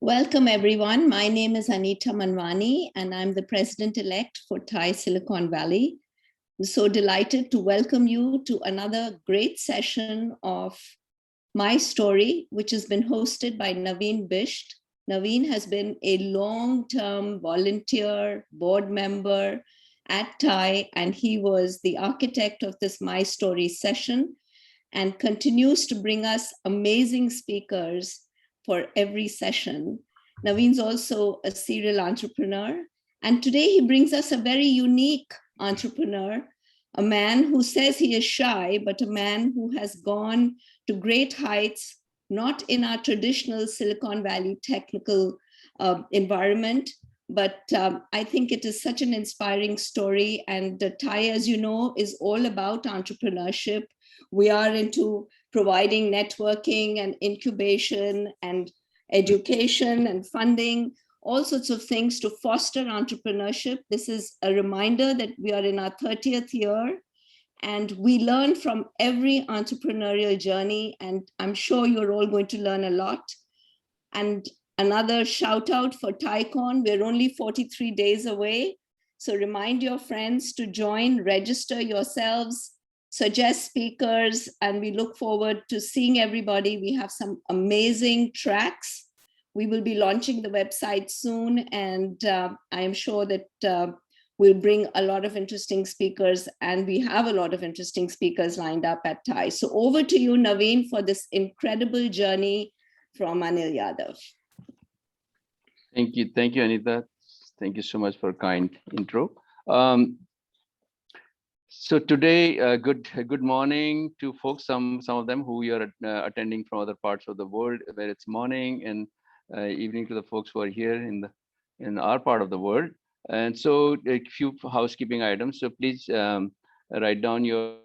Welcome, everyone. My name is Anita Manwani, and I'm the president-elect for Thai Silicon Valley. I'm so delighted to welcome you to another great session of My Story, which has been hosted by Naveen Bisht. Naveen has been a long-term volunteer, board member at Thai, and he was the architect of this My Story session and continues to bring us amazing speakers for every session. Naveen's also a serial entrepreneur, and today he brings us a very unique entrepreneur, a man who says he is shy, but a man who has gone to great heights, not in our traditional Silicon Valley technical environment, but I think it is such an inspiring story. And Thai, as you know, is all about entrepreneurship. We are into providing networking and incubation and education and funding, all sorts of things to foster entrepreneurship. This is a reminder that we are in our 30th year and we learn from every entrepreneurial journey. And I'm sure you're all going to learn a lot. And another shout out for ThaiCon. We're only 43 days away. So remind your friends to join, register yourselves, suggest speakers, and we look forward to seeing everybody. We have some amazing tracks. We will be launching the website soon, and I am sure that we'll bring a lot of interesting speakers, and we have a lot of interesting speakers lined up at Thai. So over to you, Naveen, for this incredible journey from Anil Yadav. Thank you, Anita. Thank you so much for a kind intro. So today, good morning to folks. Some of them who you are attending from other parts of the world, where it's morning, and evening to the folks who are here in our part of the world. And so a few housekeeping items. So please write down your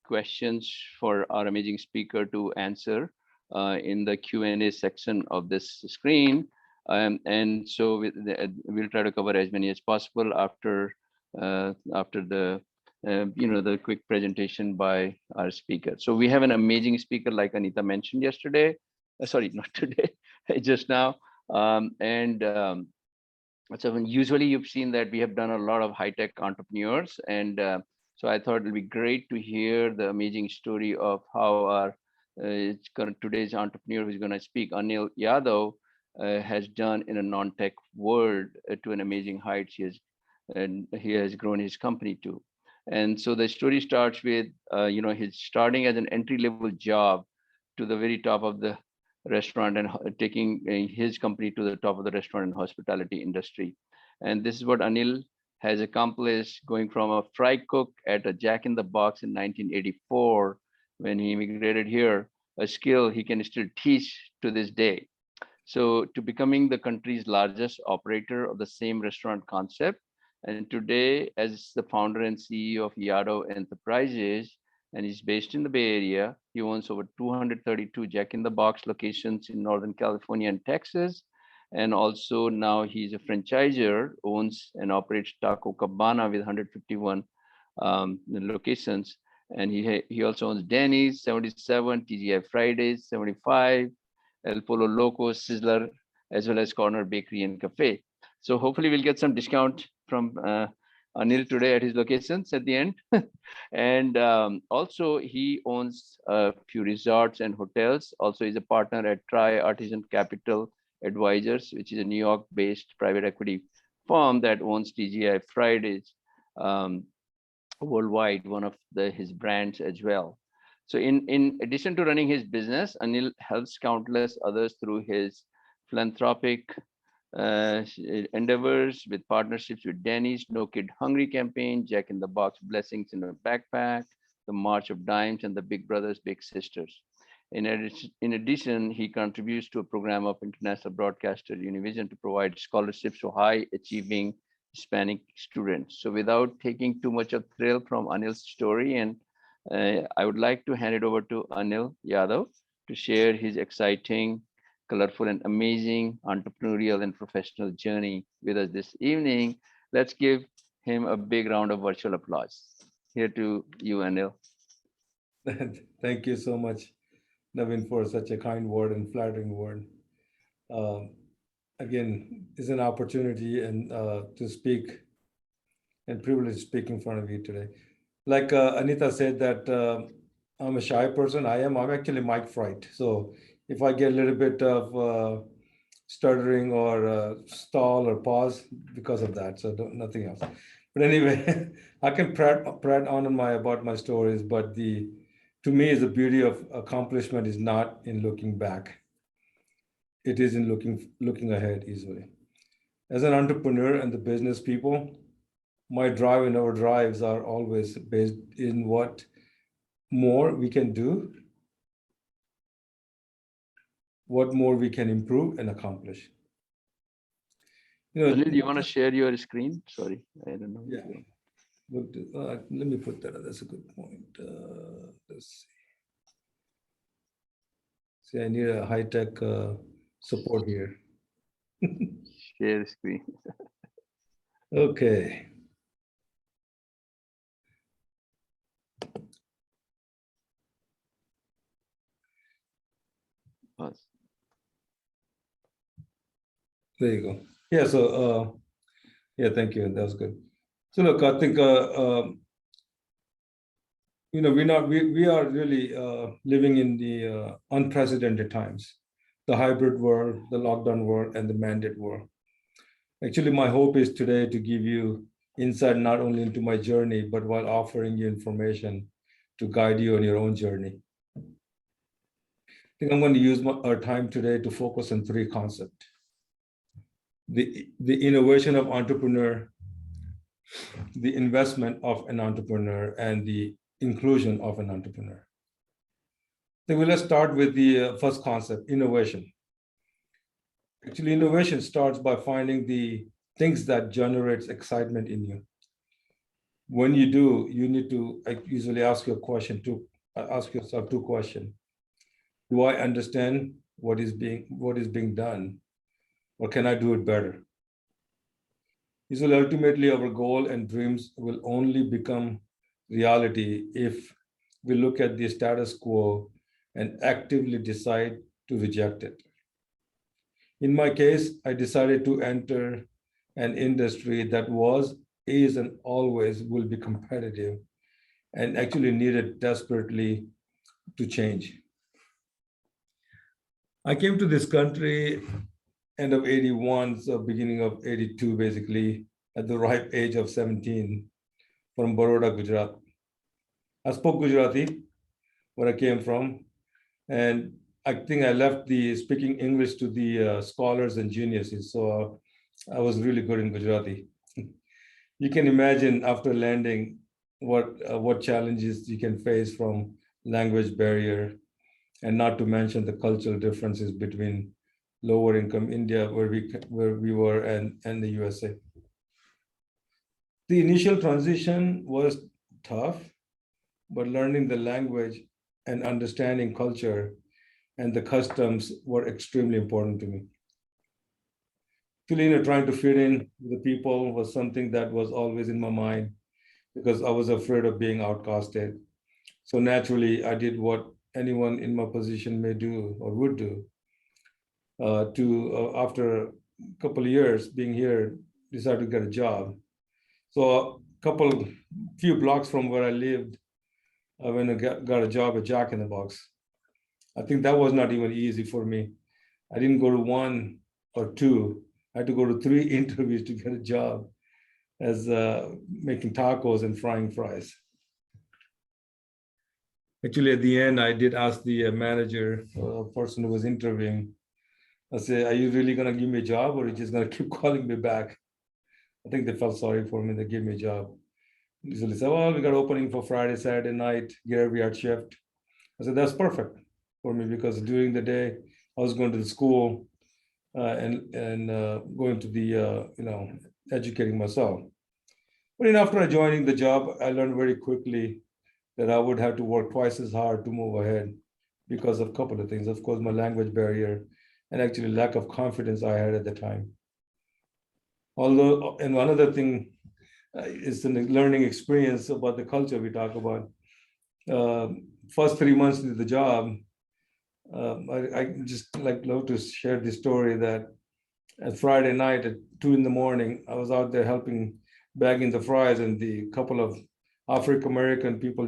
questions for our amazing speaker to answer in the Q&A section of this screen. And so we'll try to cover as many as possible after the the quick presentation by our speaker. So we have an amazing speaker, like Anita mentioned yesterday. Sorry, not today, just now. So usually you've seen that we have done a lot of high-tech entrepreneurs, and so I thought it'll be great to hear the amazing story of how our today's entrepreneur who's going to speak, Anil Yadav, has done in a non-tech world to an amazing heights. He has grown his company to. And so the story starts with, his starting as an entry-level job to the very top of the restaurant and taking his company to the top of the restaurant and hospitality industry. And this is what Anil has accomplished, going from a fry cook at a Jack in the Box in 1984, when he immigrated here, a skill he can still teach to this day. So to becoming the country's largest operator of the same restaurant concept. And today, as the founder and CEO of Yadav Enterprises, and he's based in the Bay Area, he owns over 232 Jack in the Box locations in Northern California and Texas. And also now he's a franchisor, owns and operates Taco Cabana with 151 locations. And he also owns Denny's, 77, TGI Fridays, 75, El Pollo Loco, Sizzler, as well as Corner Bakery and Cafe. So hopefully we'll get some discount from Anil today at his locations at the end. And also he owns a few resorts and hotels. Also he's a partner at Tri Artisan Capital Advisors, which is a New York-based private equity firm that owns TGI Fridays worldwide, one of his brands as well. So in addition to running his business, Anil helps countless others through his philanthropic endeavors with partnerships with Denny's No Kid Hungry campaign, Jack in the Box Blessings in a Backpack, the March of Dimes, and the Big Brothers Big Sisters. In addition, he contributes to a program of international broadcaster Univision to provide scholarships to high achieving Hispanic students. So without taking too much of thrill from Anil's story, and I would like to hand it over to Anil Yadav to share his exciting, colorful, and amazing entrepreneurial and professional journey with us this evening. Let's give him a big round of virtual applause. Here to you, Anil. Thank you so much, Naveen, for such a kind word and flattering word. again, it's an opportunity and to speak and privilege to speak in front of you today. Like Anita said that I'm a shy person. I'm actually mic fright. So if I get a little bit of stuttering or stall or pause because of that, so nothing else. But anyway, I can prat on about my stories, but to me, is the beauty of accomplishment is not in looking back. It is in looking ahead easily. As an entrepreneur and the business people, my drive and our drives are always based in what more we can do, what more we can improve and accomplish. Anil, do you want to share your screen? Sorry, I don't know. Yeah. Let me put that. That's a good point. Let's see. I need a high-tech support here. Share screen. Okay. Pause. There you go. Yeah. So, yeah. Thank you. That was good. So, look, I think we are really living in the unprecedented times, the hybrid world, the lockdown world, and the mandate world. Actually, my hope is today to give you insight not only into my journey, but while offering you information to guide you on your own journey. I think I'm going to use our time today to focus on three concepts. The innovation of entrepreneur, the investment of an entrepreneur, and the inclusion of an entrepreneur. So let's start with the first concept, innovation. Actually, innovation starts by finding the things that generates excitement in you. When you do, you need to usually ask yourself two questions. Do I understand what is being done, or can I do it better? Usually, ultimately, our goal and dreams will only become reality if we look at the status quo and actively decide to reject it. In my case, I decided to enter an industry that is, and always will be competitive and actually needed desperately to change. I came to this country end of 81, so beginning of 82, basically, at the ripe age of 17 from Baroda, Gujarat. I spoke Gujarati, where I came from, and I think I left the speaking English to the scholars and geniuses, so I was really good in Gujarati. You can imagine after landing what challenges you can face from language barrier, and not to mention the cultural differences between lower income India, where we were, and the USA. The initial transition was tough, but learning the language and understanding culture and the customs were extremely important to me. Actually, trying to fit in with the people was something that was always in my mind because I was afraid of being outcasted. So naturally, I did what anyone in my position may do or would do. After a couple of years being here, decided to get a job. So few blocks from where I lived, I went and got a job at Jack in the Box. I think that was not even easy for me. I didn't go to one or two. I had to go to three interviews to get a job as making tacos and frying fries. Actually, at the end, I did ask the manager, person who was interviewing, I said, are you really going to give me a job, or are you just going to keep calling me back? I think they felt sorry for me. They gave me a job. Usually say, well, we got opening for Friday, Saturday night, graveyard shift. I said, that's perfect for me because during the day, I was going to the school and going to the, educating myself. But after joining the job, I learned very quickly that I would have to work twice as hard to move ahead because of a couple of things. Of course, my language barrier and actually lack of confidence I had at the time. Although, and one other thing is the learning experience about the culture we talk about. First 3 months into the job, I just love to share this story that At Friday night at 2 in the morning, I was out there helping bagging the fries, and the couple of African American people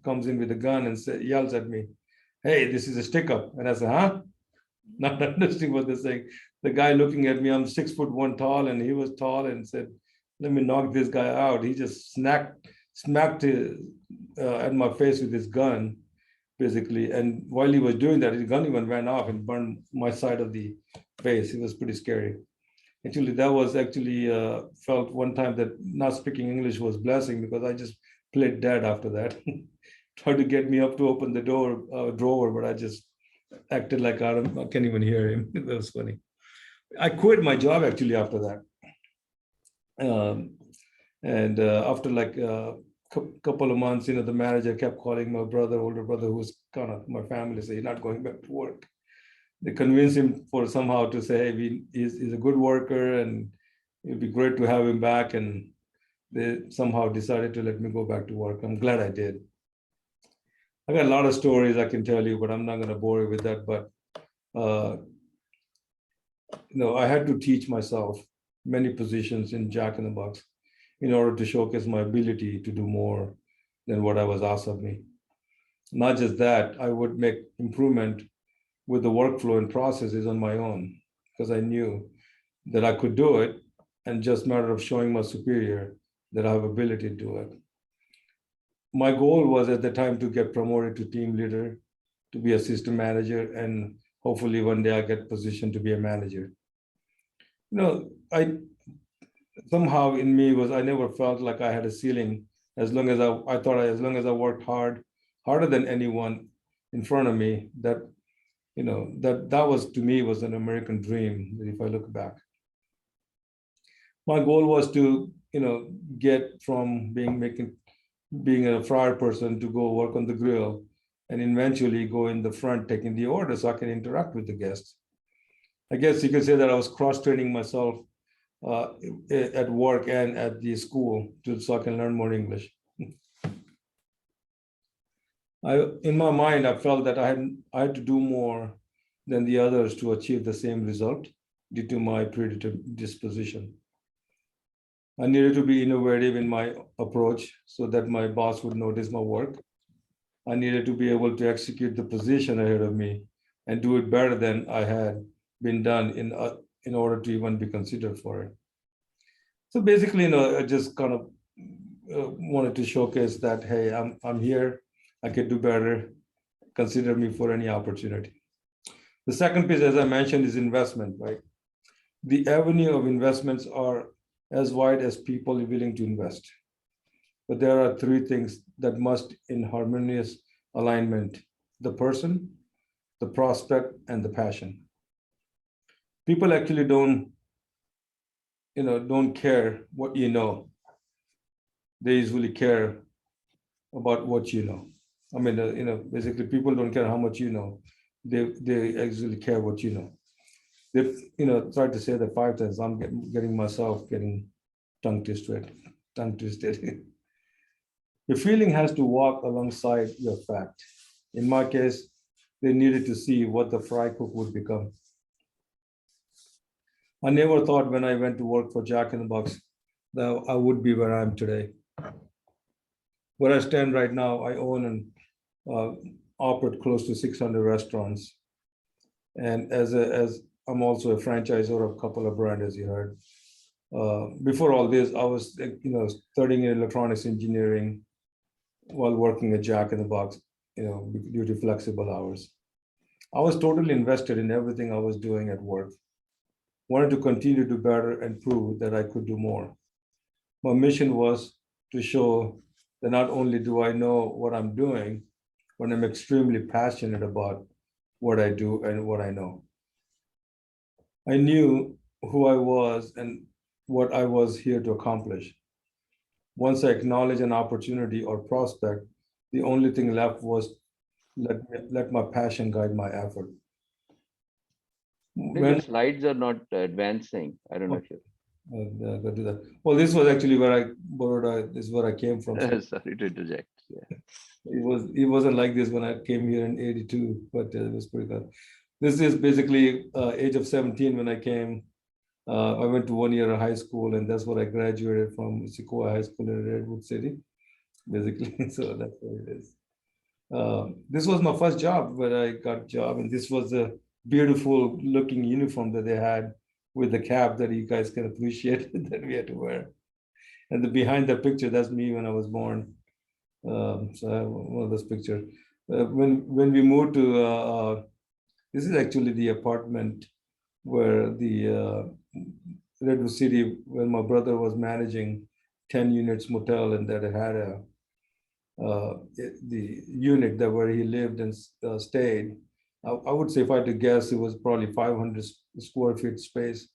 comes in with a gun and yells at me, "Hey, this is a stick up." And I said, "Huh?" Not understanding what they're saying. The guy looking at me, I'm 6'1" tall, and he was tall, and said, "Let me knock this guy out." He just smacked at my face with his gun, basically. And while he was doing that, his gun even ran off and burned my side of the face. It was pretty scary. Actually, that was actually felt one time that not speaking English was blessing, because I just played dead after that. Tried to get me up to open the drawer, but I just acted like I can't even hear him. That was funny. I quit my job actually after that. And after like a couple of months, the manager kept calling my older brother, who was kind of my family, say, "You're not going back to work." They convinced him for somehow to say, "Hey, he's a good worker and it'd be great to have him back." And they somehow decided to let me go back to work. I'm glad I did. I got a lot of stories I can tell you, but I'm not going to bore you with that. But I had to teach myself many positions in Jack in the Box in order to showcase my ability to do more than what I was asked of me. Not just that, I would make improvement with the workflow and processes on my own, because I knew that I could do it, and just a matter of showing my superior that I have ability to do it. My goal was at the time to get promoted to team leader, to be a system manager, and hopefully one day I get positioned to be a manager. I somehow in me I never felt like I had a ceiling, as long as I thought as long as I worked harder than anyone in front of me, that that was, to me, was an American dream, if I look back. My goal was to, get from being a fryer person to go work on the grill, and eventually go in the front taking the order so I can interact with the guests. I guess you could say that I was cross-training myself at work and at the school so I can learn more English. In my mind, I felt that I had to do more than the others to achieve the same result due to my predisposition. I needed to be innovative in my approach so that my boss would notice my work. I needed to be able to execute the position ahead of me and do it better than I had been done in order to even be considered for it. So basically, I just kind of wanted to showcase that, hey, I'm here, I can do better, consider me for any opportunity. The second piece, as I mentioned, is investment, right? The avenue of investments are as wide as people are willing to invest. But there are three things that must in harmonious alignment: the person, the prospect, and the passion. People actually don't care what you know. They usually care about what you know. I mean, basically people don't care how much you know. They actually care what you know. They've, tried to say that 5 times. I'm getting myself tongue twisted. Your feeling has to walk alongside your fact. In my case, they needed to see what the fry cook would become. I never thought when I went to work for Jack in the Box that I would be where I am today. Where I stand right now, I own and operate close to 600 restaurants. And as I'm also a franchisor of a couple of brands, as you heard. Before all this, I was studying electronics engineering while working at Jack in the Box, due to flexible hours. I was totally invested in everything I was doing at work. Wanted to continue to do better and prove that I could do more. My mission was to show that not only do I know what I'm doing, but I'm extremely passionate about what I do and what I know. I knew who I was and what I was here to accomplish. Once I acknowledged an opportunity or prospect, the only thing left was let my passion guide my effort. Your slides are not advancing. I don't know if you do that. Well, this was actually where I borrowed. This is where I came from. So sorry to interject. Yeah. It wasn't like this when I came here in '82, but it was pretty good. This is basically age of 17 when I came. I went to 1 year of high school, and that's what I graduated from Sequoia High School in Redwood City, basically. So that's what it is. This was my first job where I got a job, and this was a beautiful looking uniform that they had with the cap that you guys can appreciate that we had to wear. And behind the picture, that's me when I was born. So I have one of those pictures. When we moved to, this is actually the apartment where the Redwood City, when my brother was managing 10 units motel, and that had the unit that where he lived and stayed. I would say, if I had to guess, it was probably 500 square feet space,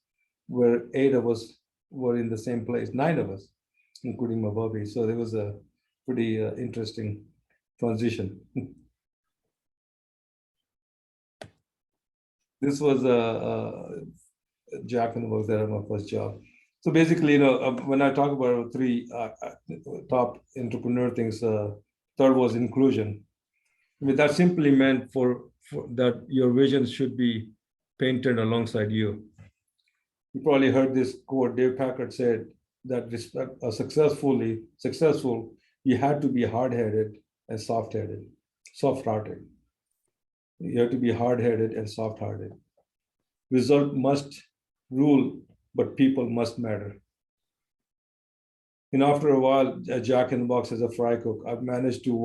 where 8 of us were in the same place, 9 of us, including my Bobby. So there was a pretty interesting transition. This was a Jack in the Box that had my first job. So basically, when I talk about 3 top entrepreneur things, third was inclusion. I mean, that simply meant for that your vision should be painted alongside you. You probably heard this quote. Dave Packard said that successful, you had to be hard-headed and soft-hearted. You have to be hard-headed and soft-hearted. Result must rule, but people must matter. And after a while, Jack in the Box as a fry cook, I've managed to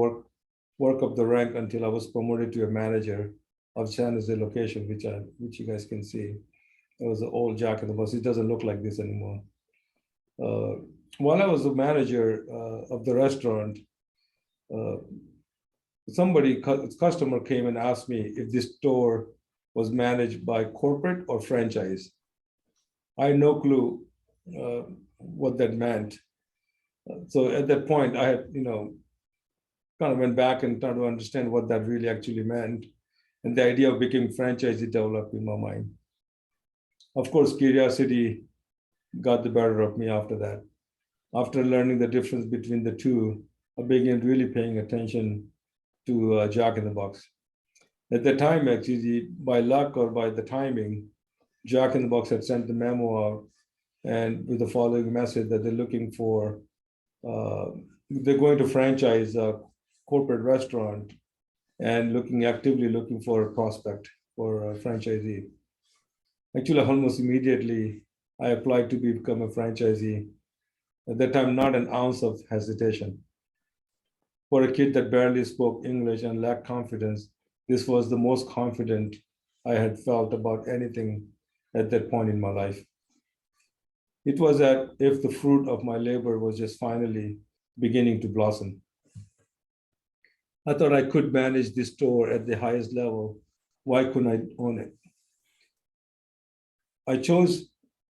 work up the rank until I was promoted to a manager of San Jose location, which you guys can see. It was an old Jack in the Box. It doesn't look like this anymore. While I was the manager of the restaurant, customer came and asked me if this store was managed by corporate or franchise. I had no clue what that meant. So at that point, I had, kind of went back and tried to understand what that really actually meant. And the idea of becoming franchisee developed in my mind. Of course, curiosity got the better of me after that. After learning the difference between the two, I began really paying attention to Jack in the Box. At the time, actually, by luck or by the timing, Jack in the Box had sent the memo out, and with the following message that they're looking for, they're going to franchise a corporate restaurant and actively looking for a prospect for a franchisee. Actually, almost immediately, I applied to become a franchisee. At that time, not an ounce of hesitation. For a kid that barely spoke English and lacked confidence, this was the most confident I had felt about anything at that point in my life. It was as if the fruit of my labor was just finally beginning to blossom. I thought I could manage this store at the highest level. Why couldn't I own it? I chose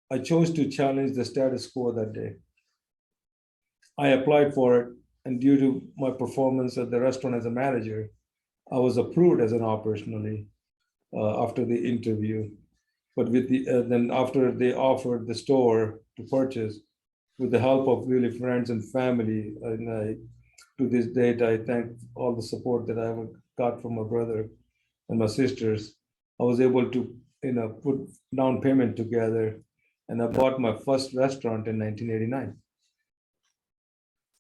to challenge the status quo that day. I applied for it, and due to my performance at the restaurant as a manager, I was approved as an operationally after the interview. But then after they offered the store to purchase, with the help of really friends and family, and to this date, I thank all the support that I got from my brother and my sisters. I was able to, put down payment together, and I bought my first restaurant in 1989.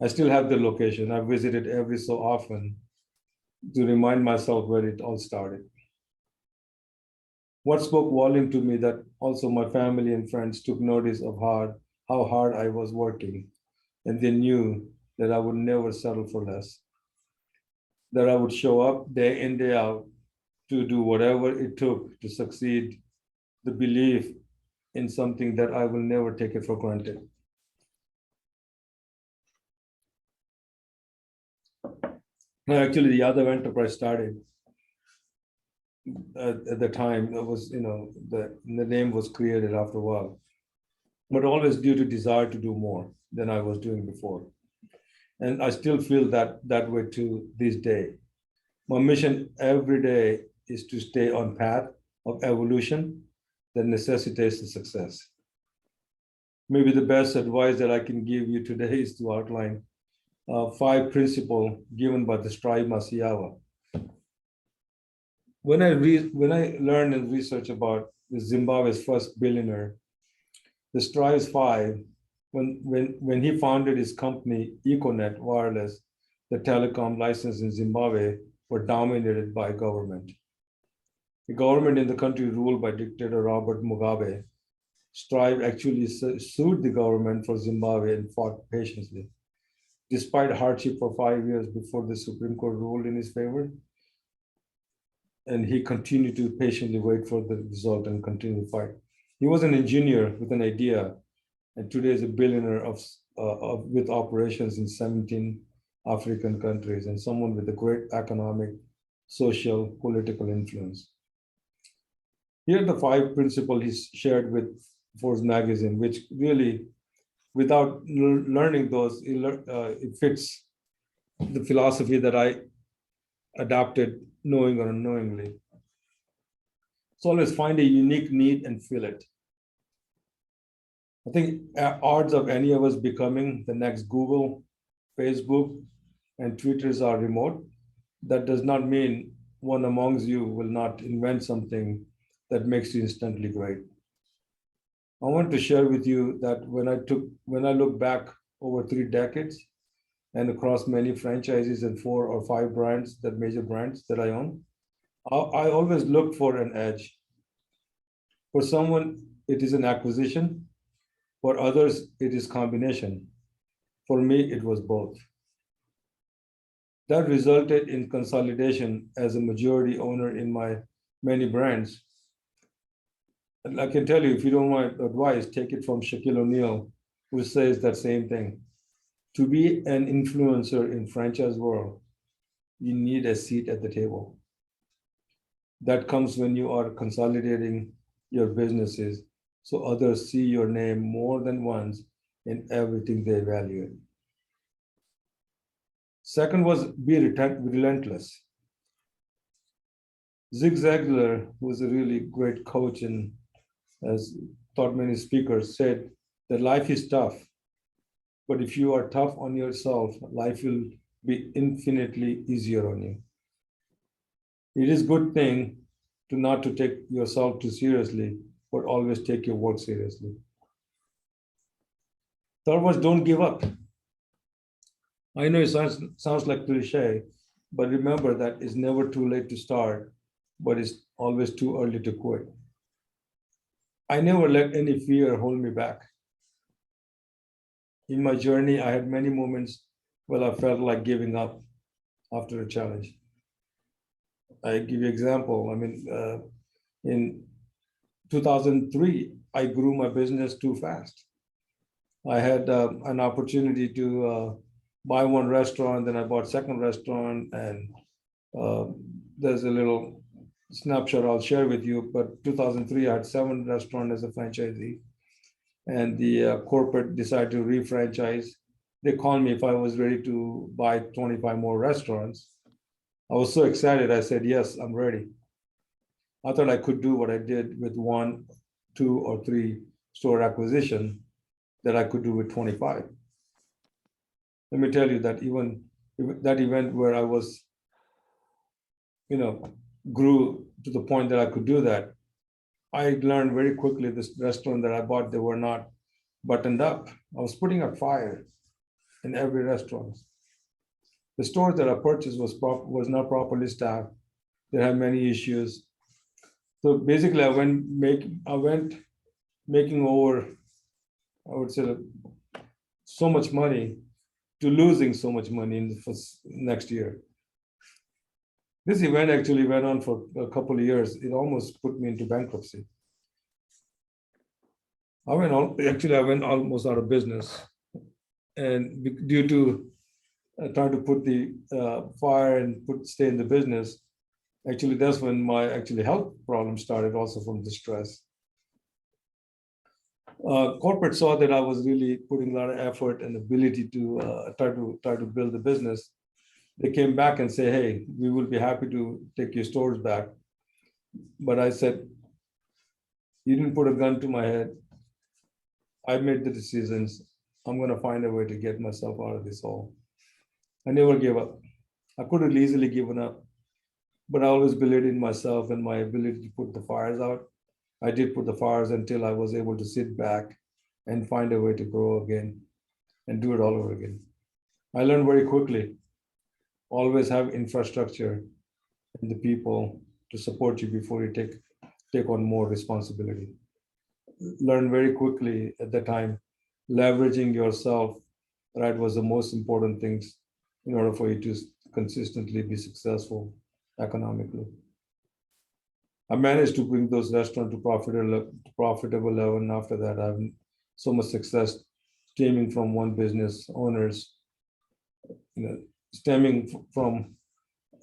I still have the location. I visited every so often to remind myself where it all started. What spoke volume to me that also my family and friends took notice of how hard I was working, and they knew that I would never settle for less, that I would show up day in, day out to do whatever it took to succeed, the belief in something that I will never take it for granted. Now, actually, the other enterprise started at the time. It was, the name was created after a while, but always due to desire to do more than I was doing before. And I still feel that way to this day. My mission every day is to stay on path of evolution that necessitates the success. Maybe the best advice that I can give you today is to outline 5 principles given by the Strive Masiawa. When I learned and researched about the Zimbabwe's first billionaire, the Strive's five, when he founded his company, Econet Wireless, the telecom license in Zimbabwe were dominated by government. The government in the country ruled by dictator Robert Mugabe. Strive actually sued the government for Zimbabwe and fought patiently. Despite hardship for 5 years before the Supreme Court ruled in his favor, and he continued to patiently wait for the result and continue to fight. He was an engineer with an idea, and today is a billionaire with operations in 17 African countries and someone with a great economic, social, political influence. Here are the 5 principles he shared with Forbes magazine, which really, without learning those, it fits the philosophy that I adopted, knowing or unknowingly. So always find a unique need and fill it. I think odds of any of us becoming the next Google, Facebook, and Twitters are remote. That does not mean one amongst you will not invent something that makes you instantly great. I want to share with you that when I look back over 3 decades and across many franchises and 4 or 5 brands, that major brands that I own, I always look for an edge. For someone, it is an acquisition. For others, it is combination. For me, it was both. That resulted in consolidation as a majority owner in my many brands. And I can tell you, if you don't want advice, take it from Shaquille O'Neal, who says that same thing. To be an influencer in franchise world, you need a seat at the table. That comes when you are consolidating your businesses so others see your name more than once in everything they evaluate. Second was be relentless. Zig Ziglar, who was a really great coach and has taught many speakers, said that life is tough, but if you are tough on yourself, life will be infinitely easier on you. It is a good thing to not to take yourself too seriously, but always take your work seriously. Third was don't give up. I know it sounds like cliche, but remember that it's never too late to start, but it's always too early to quit. I never let any fear hold me back. In my journey, I had many moments where I felt like giving up after a challenge. I give you an example. I mean, in 2003, I grew my business too fast. I had an opportunity to buy one restaurant, then I bought second restaurant, and there's a little snapshot I'll share with you. But 2003, I had 7 restaurants as a franchisee, and the corporate decided to refranchise. They called me if I was ready to buy 25 more restaurants. I was so excited. I said, yes, I'm ready. I thought I could do what I did with 1, 2, or 3 store acquisition that I could do with 25. Let me tell you that even that event where I was, grew to the point that I could do that, I learned very quickly this restaurant that I bought, they were not buttoned up. I was putting a fire in every restaurant. The store that I purchased was not properly staffed. They had many issues. So basically, I went making over, I would say, so much money to losing so much money in the next year. This event actually went on for a couple of years. It almost put me into bankruptcy. I went almost out of business, and due to trying to put the fire and stay in the business, actually that's when my health problems started, also from the stress. Corporate saw that I was really putting a lot of effort and ability to try to build the business. They came back and say, hey, we will be happy to take your stores back. But I said, you didn't put a gun to my head. I made the decisions. I'm going to find a way to get myself out of this hole. I never gave up. I could have easily given up, but I always believed in myself and my ability to put the fires out. I did put the fires until I was able to sit back and find a way to grow again and do it all over again. I learned very quickly, always have infrastructure and the people to support you before you take on more responsibility. Learn very quickly at the time, leveraging yourself, right, was the most important things in order for you to consistently be successful economically. I managed to bring those restaurants to profitable level, and after that, I have so much success stemming from one business owners, stemming from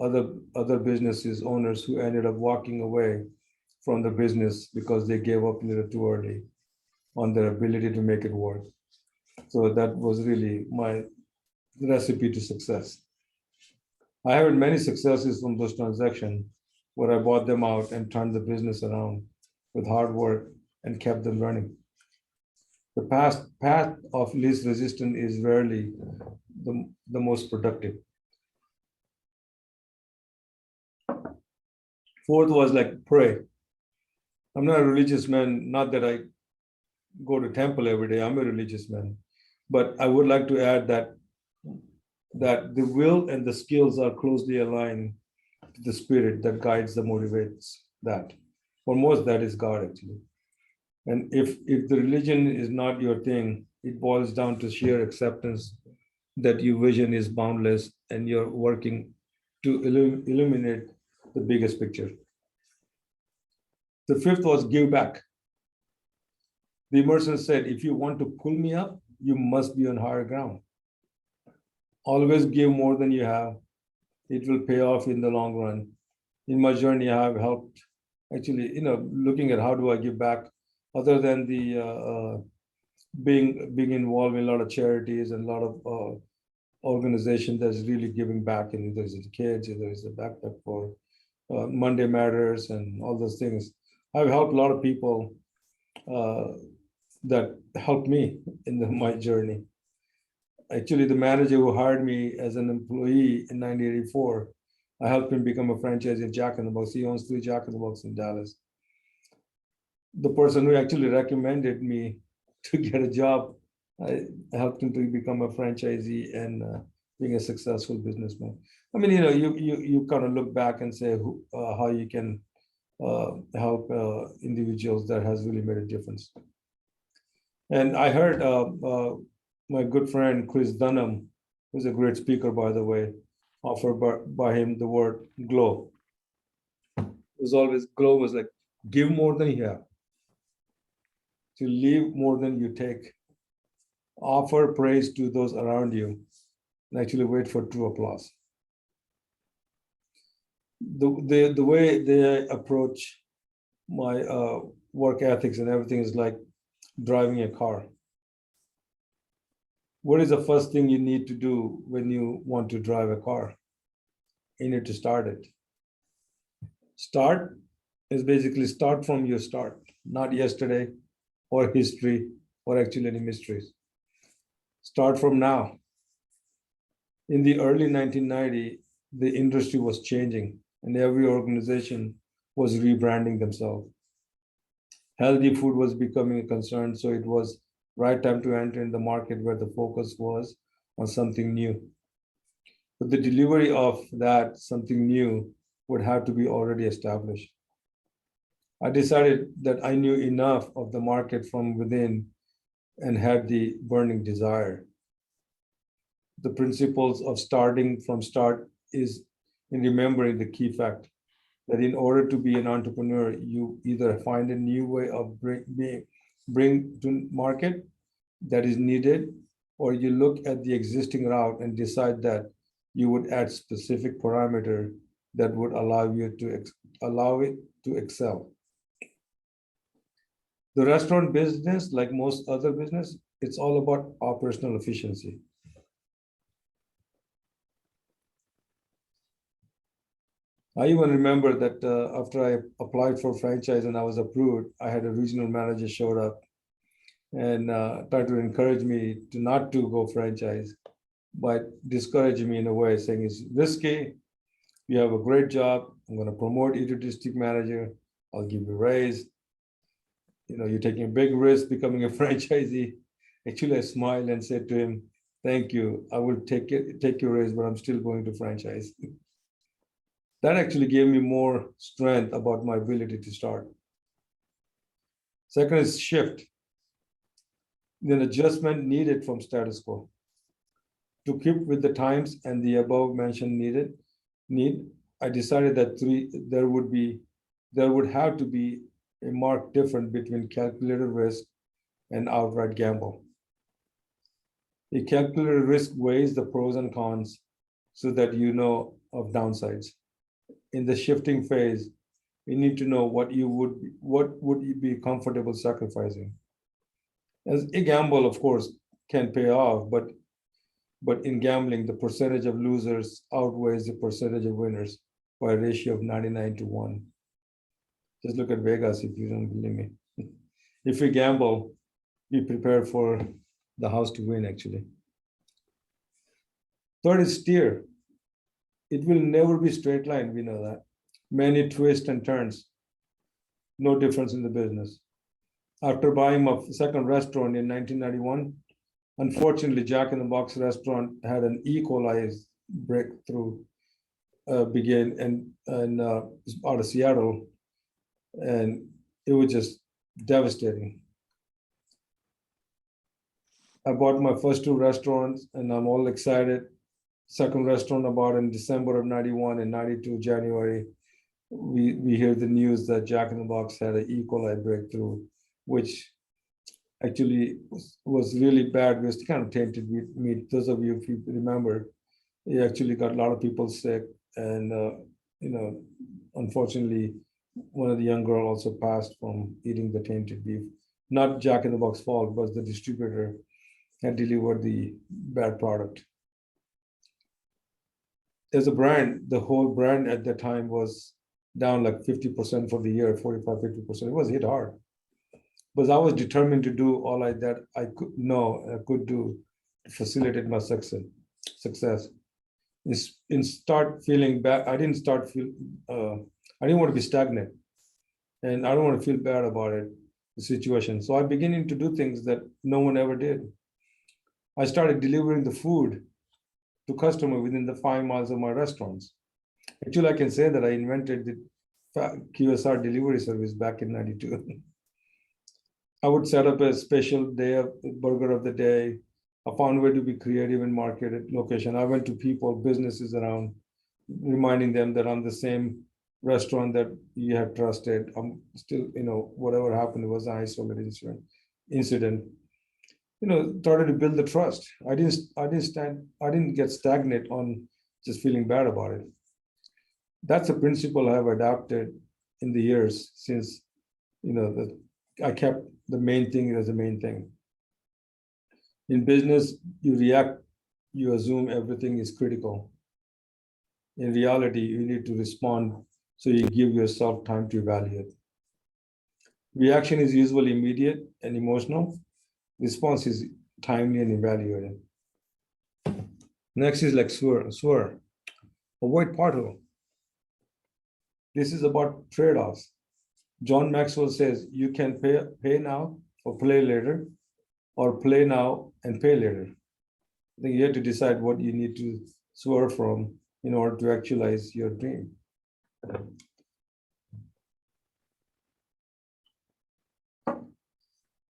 other businesses owners who ended up walking away from the business because they gave up a little too early on their ability to make it work. So that was really my recipe to success. I had many successes from those transactions where I bought them out and turned the business around with hard work and kept them running. The path of least resistance is rarely the most productive. Fourth was like pray. I'm not a religious man, not that I go to temple every day, I'm a religious man. But I would like to add that the will and the skills are closely aligned to the spirit that guides the motivates that. For most, that is God actually. And if the religion is not your thing, it boils down to sheer acceptance that your vision is boundless and you're working to illuminate the biggest picture. The fifth was give back. The immersion said, if you want to pull me up, you must be on higher ground. Always give more than you have. It will pay off in the long run. In my journey, I have helped actually, looking at how do I give back, other than the being involved in a lot of charities and a lot of organizations that's really giving back. And there's the kids, and there's the backpack for Monday Matters and all those things. I've helped a lot of people that helped me in my journey. Actually, the manager who hired me as an employee in 1984, I helped him become a franchisee of Jack in the Box. He owns 3 Jack in the Box in Dallas. The person who actually recommended me to get a job, I helped him to become a franchisee and being a successful businessman. I mean, you kind of look back and say how you can help individuals that has really made a difference. And I heard my good friend Chris Dunham, who's a great speaker, by the way, offered by him the word glow. It was always, glow was like, give more than you have, to leave more than you take, offer praise to those around you, and actually wait for true applause. The way they approach my work ethics and everything is like driving a car. What is the first thing you need to do when you want to drive a car? You need to start it. Start is basically start from your start, not yesterday or history or actually any mysteries. Start from now. In the early 1990s, the industry was changing and every organization was rebranding themselves. Healthy food was becoming a concern, so it was right time to enter in the market where the focus was on something new. But the delivery of that something new would have to be already established. I decided that I knew enough of the market from within and had the burning desire. The principles of starting from start is in remembering the key fact that in order to be an entrepreneur, you either find a new way of bring to market that is needed, or you look at the existing route and decide that you would add specific parameter that would allow it to excel. The restaurant business, like most other business, it's all about operational efficiency. I even remember that after I applied for franchise and I was approved, I had a regional manager showed up and tried to encourage me to not to go franchise, but discouraging me in a way, saying it's risky. You have a great job. I'm going to promote you to district manager. I'll give you a raise. you're taking a big risk becoming a franchisee. Actually, I smiled and said to him, thank you. I will take your risk, but I'm still going to franchise. That actually gave me more strength about my ability to start. Second is shift. Then adjustment needed from status quo. To keep with the times and the above mentioned need, I decided that there would have to be a marked difference between calculated risk and outright gamble. A calculated risk weighs the pros and cons so that you know of downsides. In the shifting phase, you need to know what would you be comfortable sacrificing. As a gamble, of course, can pay off, but in gambling, the percentage of losers outweighs the percentage of winners by a ratio of 99 to 1. Just look at Vegas if you don't believe me. If we gamble, be prepared for the house to win, actually. Third is steer. It will never be straight line, we know that. Many twists and turns, no difference in the business. After buying my second restaurant in 1991, unfortunately, Jack in the Box restaurant had an E. coli breakthrough began out of Seattle, and it was just devastating. I bought my first 2 restaurants, and I'm all excited. Second restaurant I bought in December of 91 and 92 January. We hear the news that Jack in the Box had an E. coli breakthrough, which actually was really bad. It was kind of tainted meat. Those of you, if you remember, it actually got a lot of people sick. And, unfortunately, one of the young girls also passed from eating the tainted beef. Not Jack in the Box fault, but the distributor had delivered the bad product. As a brand, the whole brand at that time was down like 50% for the year, 45, 50%. It was hit hard. But I was determined to do all that I could do to facilitate my success. In start feeling bad, I didn't want to be stagnant, and I don't want to feel bad about it, the situation. So I beginning to do things that no one ever did. I started delivering the food to customer within the 5 miles of my restaurants. Actually, I can say that I invented the QSR delivery service back in 92. I would set up a special day of burger of the day. I found a way to be creative and market at location. I went to people, businesses around, reminding them that I'm the same restaurant that you have trusted. I'm still, whatever happened, it was an isolated incident. Started to build the trust. I didn't get stagnant on just feeling bad about it. That's a principle I have adopted in the years since, I kept the main thing as the main thing. In business, you react, you assume everything is critical. In reality, you need to respond, so you give yourself time to evaluate. Reaction is usually immediate and emotional. Response is timely and evaluated. Next is like swear. Avoid pothole. This is about trade-offs. John Maxwell says you can pay now or play later, or play now and pay later. I think you have to decide what you need to swear from in order to actualize your dream.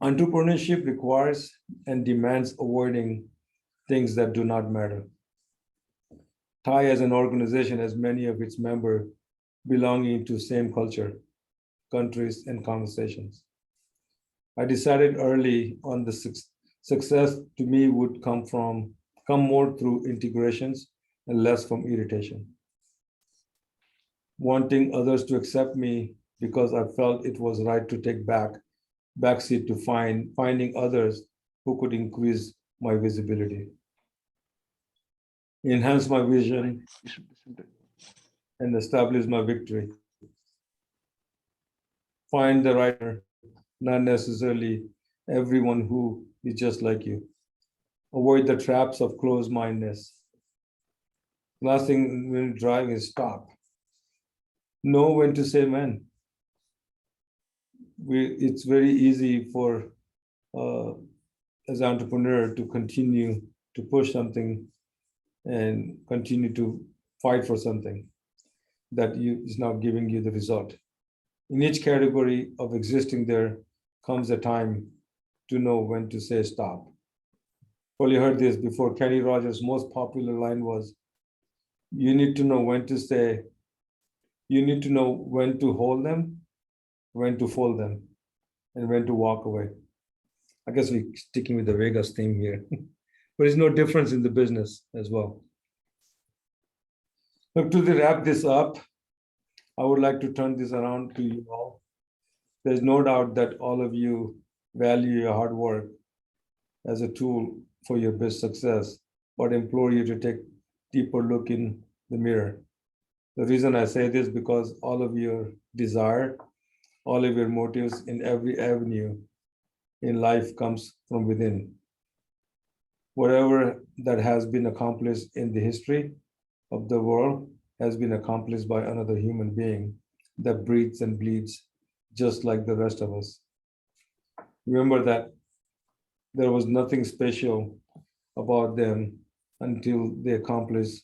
Entrepreneurship requires and demands avoiding things that do not matter. TIE as an organization has many of its members belonging to same culture, countries, and conversations. I decided early on the success to me would come more through integrations and less from irritation. Wanting others to accept me because I felt it was right to take backseat to finding others who could increase my visibility, enhance my vision, and establish my victory. Find the right, not necessarily everyone who is just like you. Avoid the traps of closed-mindedness. Last thing when driving is stop. Know when to say when. it's very easy for as an entrepreneur to continue to push something and continue to fight for something that is not giving you the result. In each category of existing, there comes a time to know when to say stop. Probably heard this before. Kenny Rogers' most popular line was, you need to know when to say, you need to know when to hold them, when to fold them, and when to walk away. I guess we're sticking with the Vegas theme here, but there's no difference in the business as well. Look, to wrap this up, I would like to turn this around to you all. There's no doubt that all of you value your hard work as a tool for your best success, but implore you to take deeper look in the mirror. The reason I say this because all of your desire, all of your motives in every avenue in life comes from within. Whatever that has been accomplished in the history of the world has been accomplished by another human being that breathes and bleeds just like the rest of us. Remember that there was nothing special about them until they accomplished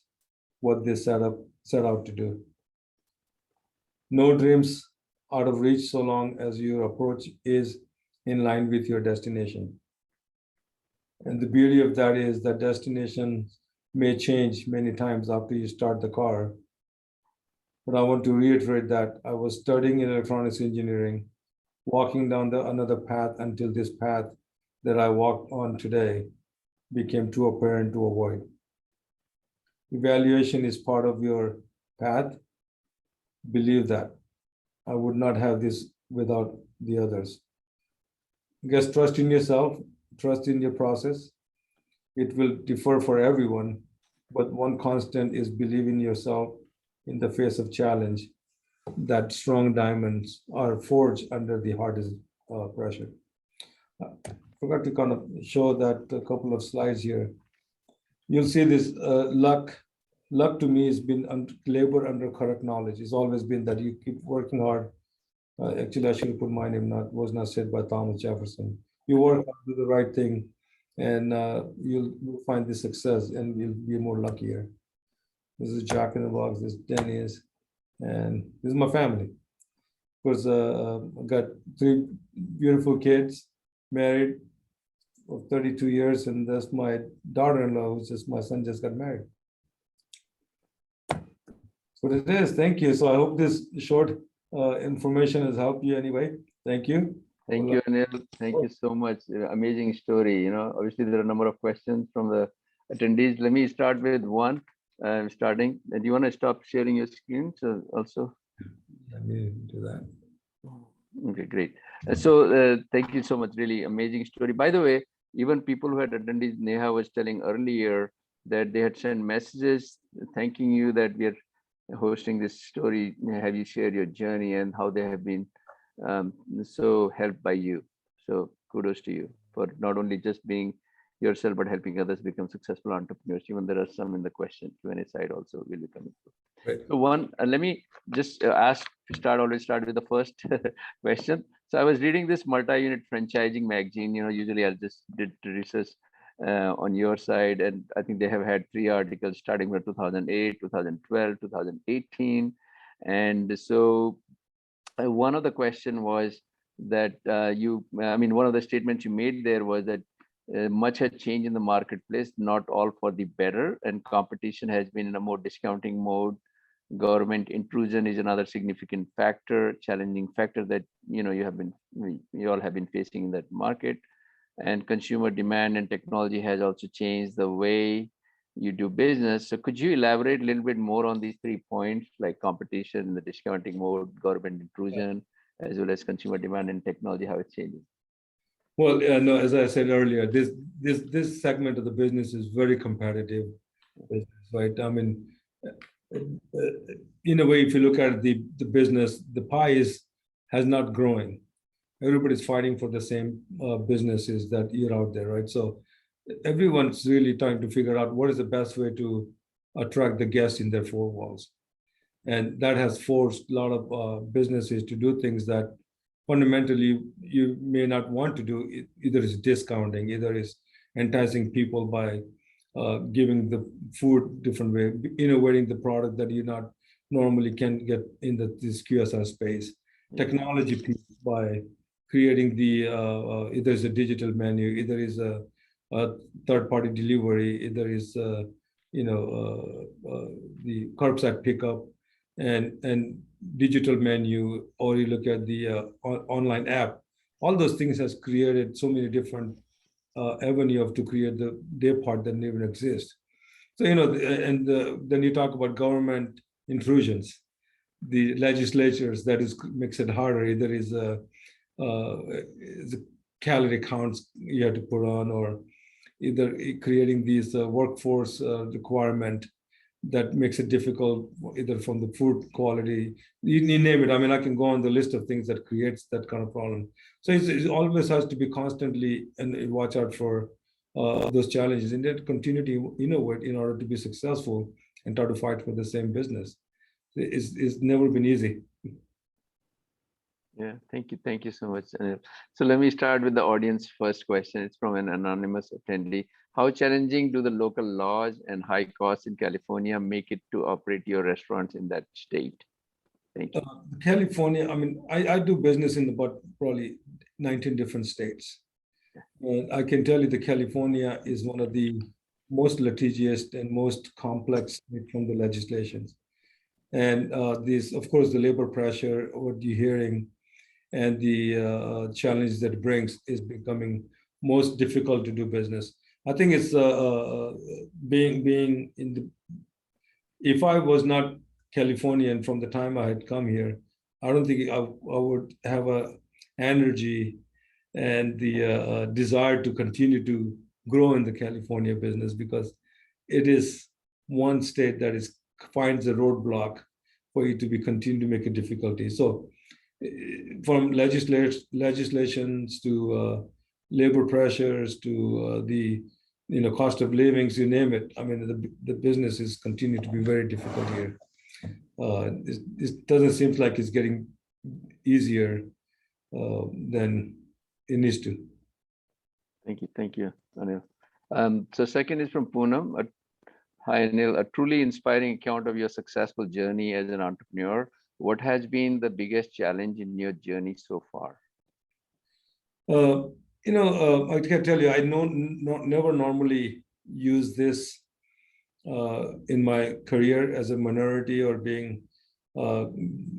what they set out to do. No dreams out of reach so long as your approach is in line with your destination. And the beauty of that is that destination may change many times after you start the car. But I want to reiterate that I was studying in electronics engineering, walking down another path until this path that I walked on today became too apparent to avoid. Evaluation is part of your path. Believe that. I would not have this without the others. I guess trust in yourself, trust in your process. It will differ for everyone, but one constant is believe in yourself in the face of challenge, that strong diamonds are forged under the hardest pressure. I forgot to kind of show that a couple of slides here. You'll see this luck. Luck to me has been labor under correct knowledge. It's always been that you keep working hard. Actually, I should have put my name, was not said by Thomas Jefferson. You work hard, do the right thing, and you'll find the success and you'll be more luckier. This is Jack in the Box, this is Denny, and this is my family. Of course, I got 3 beautiful kids, married for 32 years, and that's my daughter-in-law, who's just my son just got married. So it is, thank you. So I hope this short information has helped you anyway. Thank you. Thank you, Anil. Thank you so much. Amazing story. You know, obviously there are a number of questions from the attendees. Let me start with one. Starting. Do you want to stop sharing your screen? So also. Let me do that. Okay, great. So thank you so much. Really amazing story. By the way, even people who had attendees, Neha was telling earlier that they had sent messages thanking you that we are hosting this story. Have you shared your journey and how they have been so helped by you? So kudos to you for not only just being yourself, but helping others become successful entrepreneurs. Even there are some in the question Q&A side also will be coming through. Right. So one, let me just always start with the first question. So I was reading this multi-unit franchising magazine. You know, usually I just did research on your side, and I think they have had 3 articles starting from 2008, 2012, 2018. And so one of the question was that one of the statements you made there was that much has changed in the marketplace, not all for the better, and competition has been in a more discounting mode. Government intrusion is another significant factor, challenging factor that you all have been facing in that market. And consumer demand and technology has also changed the way you do business. So could you elaborate a little bit more on these 3 points, like competition, the discounting mode, government intrusion, as well as consumer demand and technology, how it's changing? Well, no, as I said earlier, this segment of the business is very competitive, right? I mean, in a way, if you look at the business, the pie has not growing. Everybody's fighting for the same businesses that you're out there, right? So everyone's really trying to figure out what is the best way to attract the guests in their 4 walls. And that has forced a lot of businesses to do things that fundamentally you may not want to do. Either is discounting, either is enticing people by giving the food different way, innovating the product that you not normally can get in this QSR space. Technology piece by creating the either is a digital menu, either is a third-party delivery, either is the curbside pickup and digital menu, or you look at the online app. All those things has created so many different avenue of to create the day part that didn't even exist. So then you talk about government intrusions, the legislatures that makes it harder. Either is the calorie counts you have to put on, or either creating these workforce requirement that makes it difficult, either from the food quality, you name it. I mean, I can go on the list of things that creates that kind of problem. So it always has to be constantly and watch out for those challenges, and then continue to innovate in order to be successful and try to fight for the same business. It's never been easy. Yeah, thank you so much, Anil. So let me start with the audience first question. It's from an anonymous attendee. How challenging do the local laws and high costs in California make it to operate your restaurants in that state? Thank you. California, I mean, I do business in about probably 19 different states. And I can tell you that California is one of the most litigious and most complex from the legislations. And this, of course, the labor pressure, what you're hearing, and the challenges that it brings is becoming most difficult to do business. I think it's being in the, if I was not Californian from the time I had come here, I don't think I would have a energy and the desire to continue to grow in the California business, because it is one state that finds a roadblock for you to continue to make a difficulty. So from legislations to labor pressures to the cost of livings, you name it. I mean, the business is continue to be very difficult here. It doesn't seem like it's getting easier than it needs to. Thank you, Anil. So second is from Poonam. Hi, Anil. A truly inspiring account of your successful journey as an entrepreneur. What has been the biggest challenge in your journey so far? I can tell you, I never normally use this in my career as a minority or being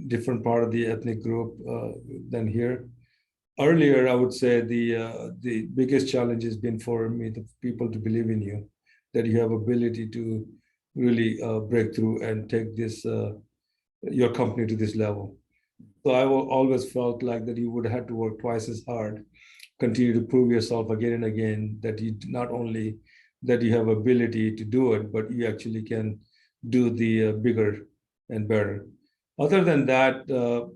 different part of the ethnic group than here. Earlier, I would say the biggest challenge has been for me, the people to believe in you, that you have ability to really break through and take this your company to this level. So I always felt like that you would have to work twice as hard, continue to prove yourself again and again, that you not only that you have ability to do it, but you actually can do the bigger and better. Other than that,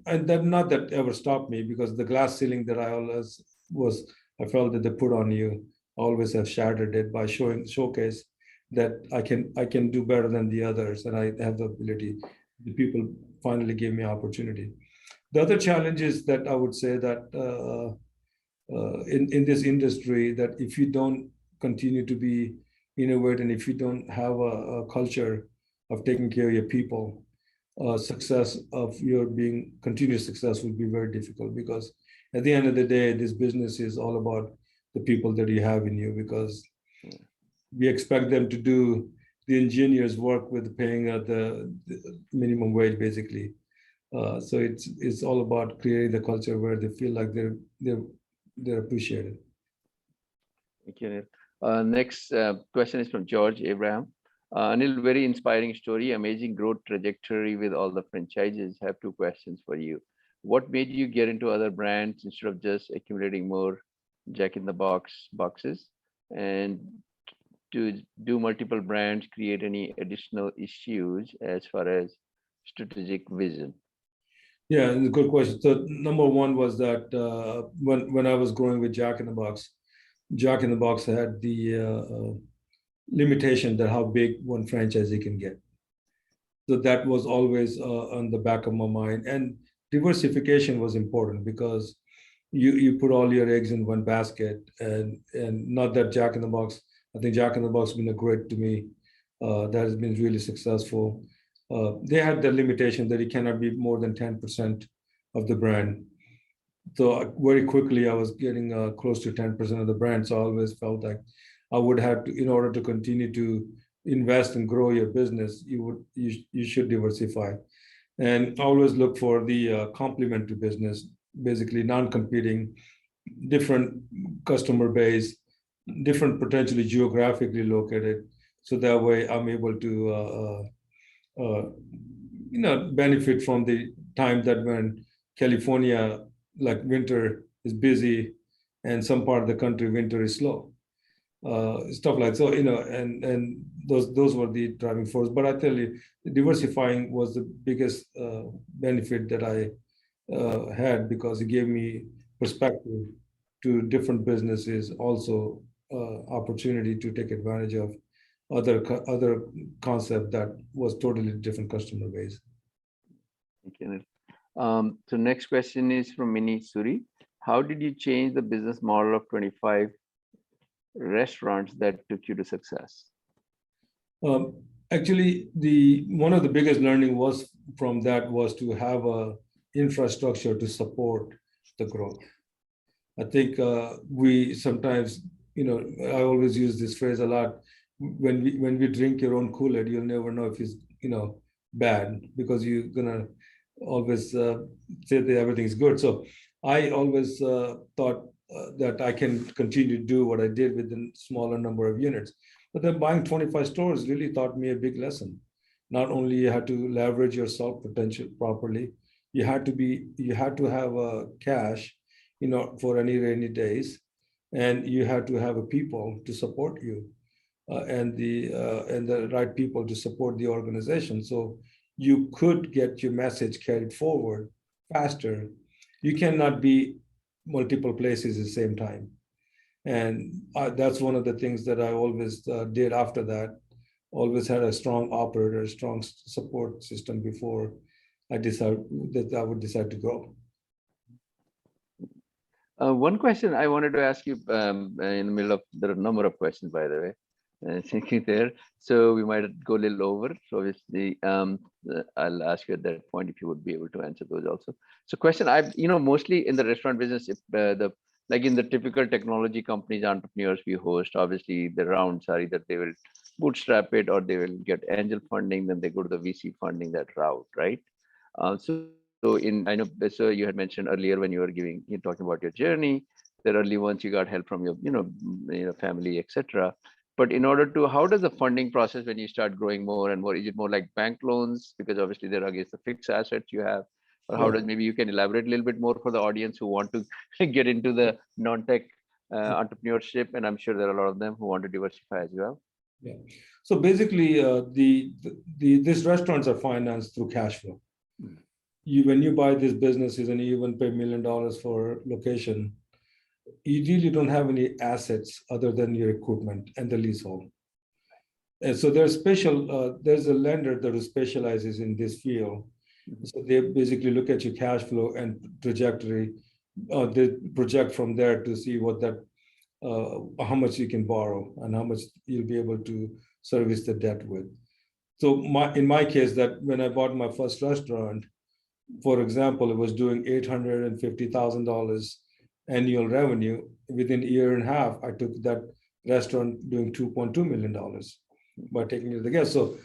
and that not that ever stopped me, because the glass ceiling that I felt that they put on you, always have shattered it by showcase that I can do better than the others, and I have the ability. The people finally gave me opportunity. The other challenge is that I would say that in this industry, that if you don't continue to be innovative, and if you don't have a culture of taking care of your people, success of your being continuous success will be very difficult, because at the end of the day, this business is all about the people that you have in you, because we expect them to do the engineers work with paying the minimum wage, basically. So it's all about creating the culture where they feel like they're appreciated. Thank you, Anil. Next question is from George Abraham. Anil, very inspiring story, amazing growth trajectory with all the franchises. I have two questions for you. What made you get into other brands instead of just accumulating more Jack in the Box boxes? And to do multiple brands create any additional issues as far as strategic vision? Yeah, good question. So number one was that when I was growing with Jack in the Box had the limitation that how big one franchisee can get. So that was always on the back of my mind. And diversification was important because you put all your eggs in one basket, and not that Jack in the Box. I think Jack in the Box has been a great to me. That has been really successful. They had the limitation that it cannot be more than 10% of the brand. So very quickly, I was getting close to 10% of the brand. So I always felt like I would have to, in order to continue to invest and grow your business, you should diversify, and always look for the complement to business, basically non-competing, different customer base, different potentially geographically located. So that way I'm able to benefit from the time that when California, like winter is busy, and some part of the country winter is slow. Stuff like so, and those were the driving force. But I tell you, diversifying was the biggest benefit that I had, because it gave me perspective to different businesses, also opportunity to take advantage of other concept that was totally different customer base. Okay. So next question is from Mini Suri. How did you change the business model of 25 restaurants that took you to success? Actually, one of the biggest learning was from that was to have a infrastructure to support the growth. I think we sometimes, I always use this phrase a lot. When we drink your own Kool-Aid, you'll never know if it's bad, because you're gonna always say that everything's good. So I always thought that I can continue to do what I did with a smaller number of units. But then buying 25 stores really taught me a big lesson. Not only you had to leverage your self potential properly, you had to have a cash, for any rainy days, and you had to have a people to support you, and the right people to support the organization. So you could get your message carried forward faster. You cannot be multiple places at the same time. And that's one of the things that I always did after that. Always had a strong operator, a strong support system before I decided that I would decide to grow. One question I wanted to ask you in the middle of, there are a number of questions, by the way, thinking there. So we might go a little over. So obviously, I'll ask you at that point if you would be able to answer those also. So question, mostly in the restaurant business, if like in the typical technology companies, entrepreneurs we host, obviously the rounds are either they will bootstrap it or they will get angel funding, then they go to the VC funding, that route, right? So you had mentioned earlier when you're talking about your journey, the early ones you got help from your family, etc. But in order to, how does the funding process when you start growing more and more, is it more like bank loans? Because obviously there are, I guess, the fixed assets you have, or how does, maybe you can elaborate a little bit more for the audience who want to get into the non-tech entrepreneurship, and I'm sure there are a lot of them who want to diversify as well. Yeah. So basically, these restaurants are financed through cash flow. When you buy these businesses and you even pay $1 million for location, you really don't have any assets other than your equipment and the leasehold. And so there's a lender that specializes in this field. So they basically look at your cash flow and trajectory. They project from there to see how much you can borrow and how much you'll be able to service the debt with. So in my case, that when I bought my first restaurant, for example, it was doing $850,000 annual revenue. Within a year and a half, I took that restaurant doing $2.2 million by taking it to the guest. So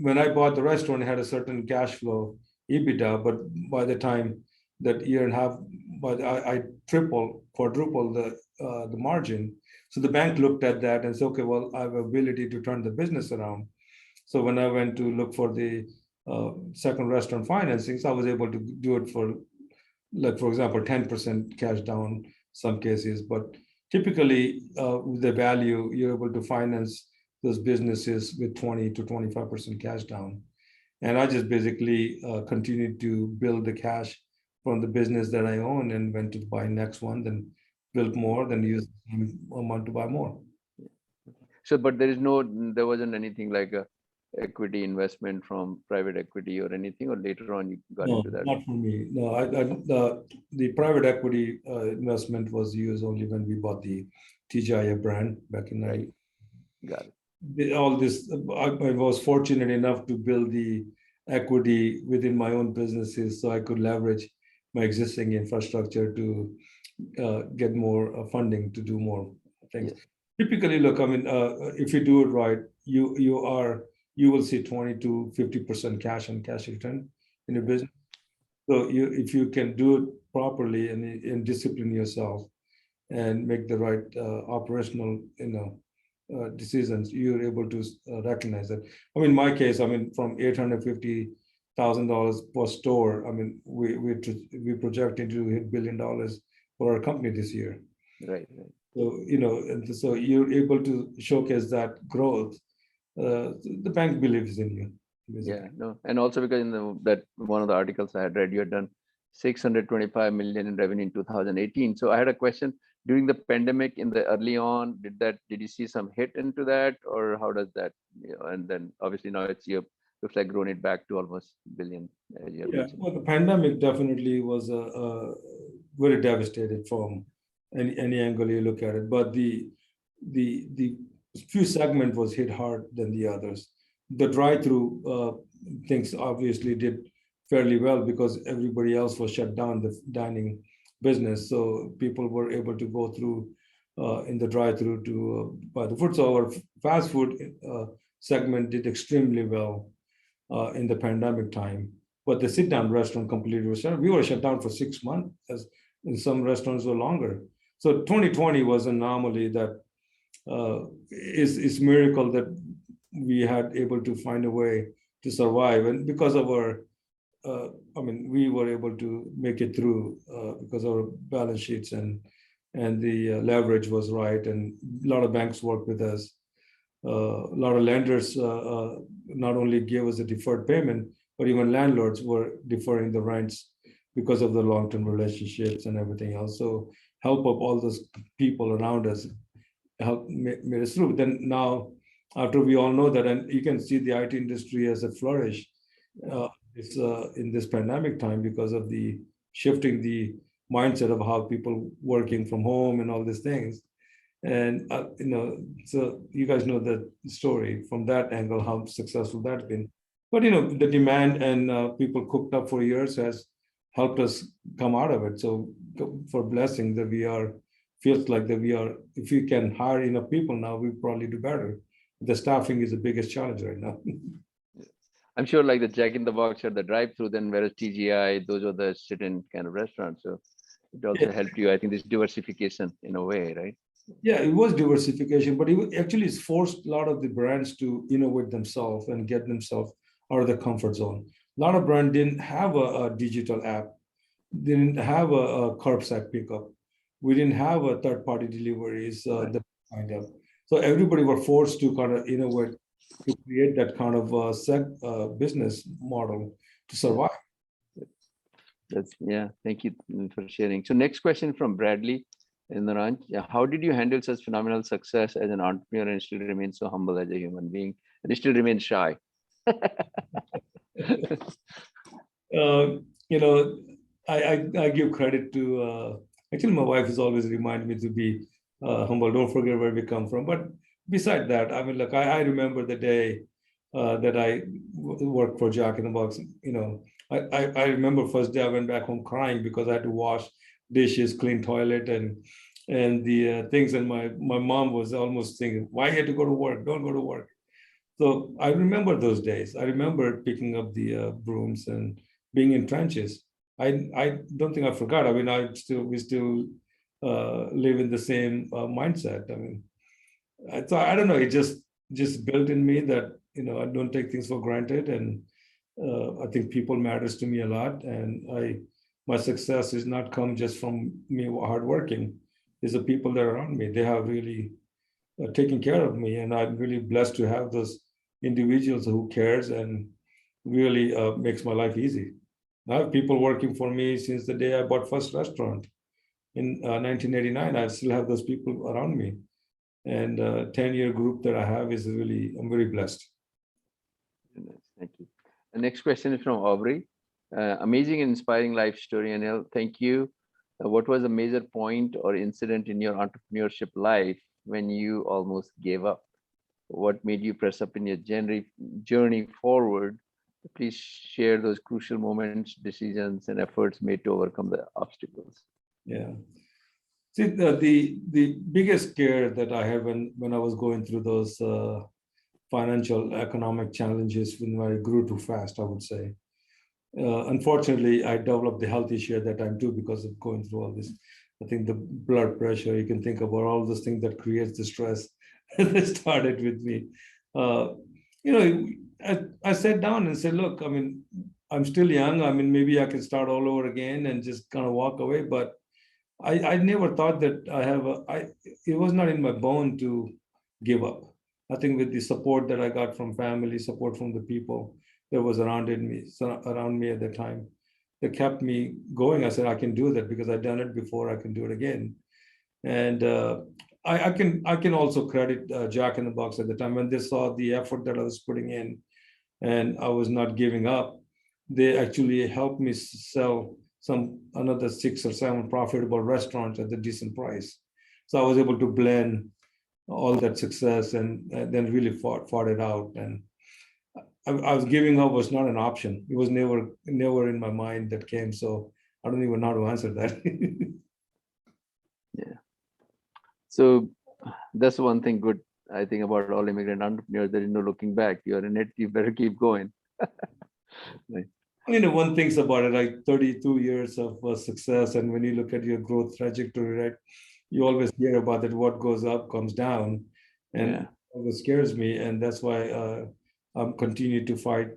when I bought the restaurant, it had a certain cash flow EBITDA, but by the time that year and a half, I quadrupled the margin. So the bank looked at that and said, okay, well, I have ability to turn the business around. So when I went to look for the second restaurant financing, so I was able to do it for, like, for example, 10% cash down some cases, but typically the value, you're able to finance those businesses with 20 to 25% cash down. And I just basically continued to build the cash from the business that I own and went to buy next one, then built more, then use the same amount to buy more. So, but there wasn't anything like equity investment from private equity or anything, or later on you got No, into that? not for me. No, the private equity investment was used only when we bought the TGI brand back in Right. Got it. all this. I was fortunate enough to build the equity within my own businesses, so I could leverage my existing infrastructure to get more funding to do more things. Yes. Typically, look, I mean, if you do it right, you will see 20 to 50% cash on cash return in your business. So if you can do it properly and discipline yourself and make the right operational, decisions, you're able to recognize that. I mean, in my case, I mean, from $850,000 per store, I mean, we projecting to hit $1 billion for our company this year. Right. Right. So, and so you're able to showcase that growth. The bank believes in you. Basically. Yeah, no, and also because in that one of the articles I had read, you had done 625 million in revenue in 2018. So I had a question during the pandemic in the early on, did you see some hit into that, or how does that, and then obviously now you looks like grown it back to almost billion. Yeah, well, the pandemic definitely was very devastated from any angle you look at it. But the few segment was hit hard than the others. The drive-through things obviously did fairly well because everybody else was shut down, the dining business. So people were able to go through in the drive-through to buy the food. So our fast food segment did extremely well in the pandemic time. But the sit-down restaurant completely was shut. We were shut down for 6 months, as in some restaurants were longer. So 2020 was an anomaly that is miracle that we had able to find a way to survive, and because of our I mean, we were able to make it through because our balance sheets and the leverage was right, and a lot of banks worked with us. A lot of lenders not only gave us a deferred payment, but even landlords were deferring the rents because of the long-term relationships and everything else. So help of all those people around us helped made us through. Then now, after we all know that, and you can see the IT industry as a flourish in this pandemic time because of the shifting the mindset of how people working from home and all these things. And so you guys know the story from that angle, how successful that's been. But the demand and people cooked up for years has helped us come out of it. So for blessing that feels like that we are, if we can hire enough people now, we probably do better. The staffing is the biggest challenge right now. I'm sure like the Jack in the Box or the drive-through, then whereas TGI, those are the sit-in kind of restaurants. So it also helped you. I think this diversification in a way, right? Yeah, it was diversification, but actually it's forced a lot of the brands to innovate themselves and get themselves out of the comfort zone. A lot of brands didn't have a digital app, didn't have a curbside pickup. We didn't have a third-party deliveries that kind of. So everybody were forced to kind of innovate to create that kind of business model to survive. Thank you for sharing. So next question from Bradley in the ranch. How did you handle such phenomenal success as an entrepreneur and still remain so humble as a human being and still remain shy? I give credit to, actually my wife has always reminded me to be humble. Don't forget where we come from. But beside that, I mean, look, I remember the day that I worked for Jack in the Box. I remember first day I went back home crying because I had to wash dishes, clean toilet, and the things. And my mom was almost thinking, why you had to go to work? Don't go to work. So I remember those days. I remember picking up the brooms and being in trenches. I don't think I forgot. I mean, we still live in the same mindset. I mean, so I don't know. It just built in me that I don't take things for granted, and I think people matters to me a lot. And my success is not come just from me hardworking. It's the people that are around me. They have really taken care of me, and I'm really blessed to have those individuals who cares and really makes my life easy. I have people working for me since the day I bought first restaurant in 1989. I still have those people around me, and 10-year group that I have is really, I'm very blessed. Nice. Thank you. The next question is from Aubrey. Amazing and inspiring life story, Anil. Thank you. What was a major point or incident in your entrepreneurship life when you almost gave up? What made you press up in your journey forward? Please share those crucial moments, decisions, and efforts made to overcome the obstacles. Yeah. See, the biggest scare that I had when I was going through those financial economic challenges when I grew too fast, I would say. Unfortunately, I developed the health issue at that time too because of going through all this. I think the blood pressure, you can think about all those things that creates the stress that started with me. You know, I sat down and said, look, I mean, I'm still young. I mean, maybe I can start all over again and just kind of walk away. But I never thought that it was not in my bone to give up. I think with the support that I got from family, support from the people that was around me at the time, that kept me going. I said, I can do that because I've done it before. I can do it again. And I can also credit Jack in the Box at the time when they saw the effort that I was putting in, and I was not giving up. They actually helped me sell another 6 or 7 profitable restaurants at a decent price. So I was able to blend all that success and then really fought it out. And I was giving up was not an option. It was never in my mind that came. So I don't even know how to answer that. Yeah. So that's one thing good, I think, about all immigrant entrepreneurs. There is no looking back. You're in it, you better keep going. Right. You know, one thinks about it, like 32 years of success. And when you look at your growth trajectory, right, you always hear about that what goes up comes down. And Yeah. it always scares me. And that's why I'm continuing to fight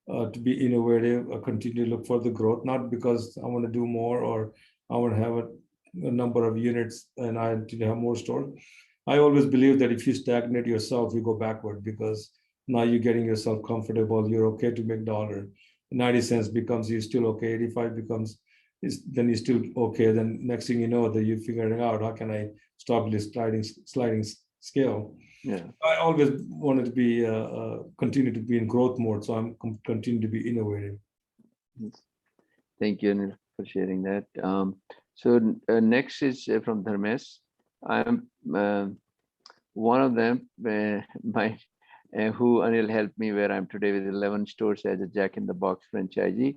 to be innovative, continue to look for the growth, not because I want to do more or I want to have a number of units and I need to have more stores. I always believe that if you stagnate yourself, you go backward because now you're getting yourself comfortable. You're okay to make dollar. 90 cents becomes you're still okay. 85 becomes then you're still okay. Then next thing you know, that you're figuring out how can I stop this sliding scale. Yeah. I always wanted to be continue to be in growth mode, so I'm continue to be innovative. Thank you, Anil, for sharing that. So next is from Dharmesh. I'm one of them, who Anil helped me where I'm today with 11 stores as a Jack in the Box franchisee.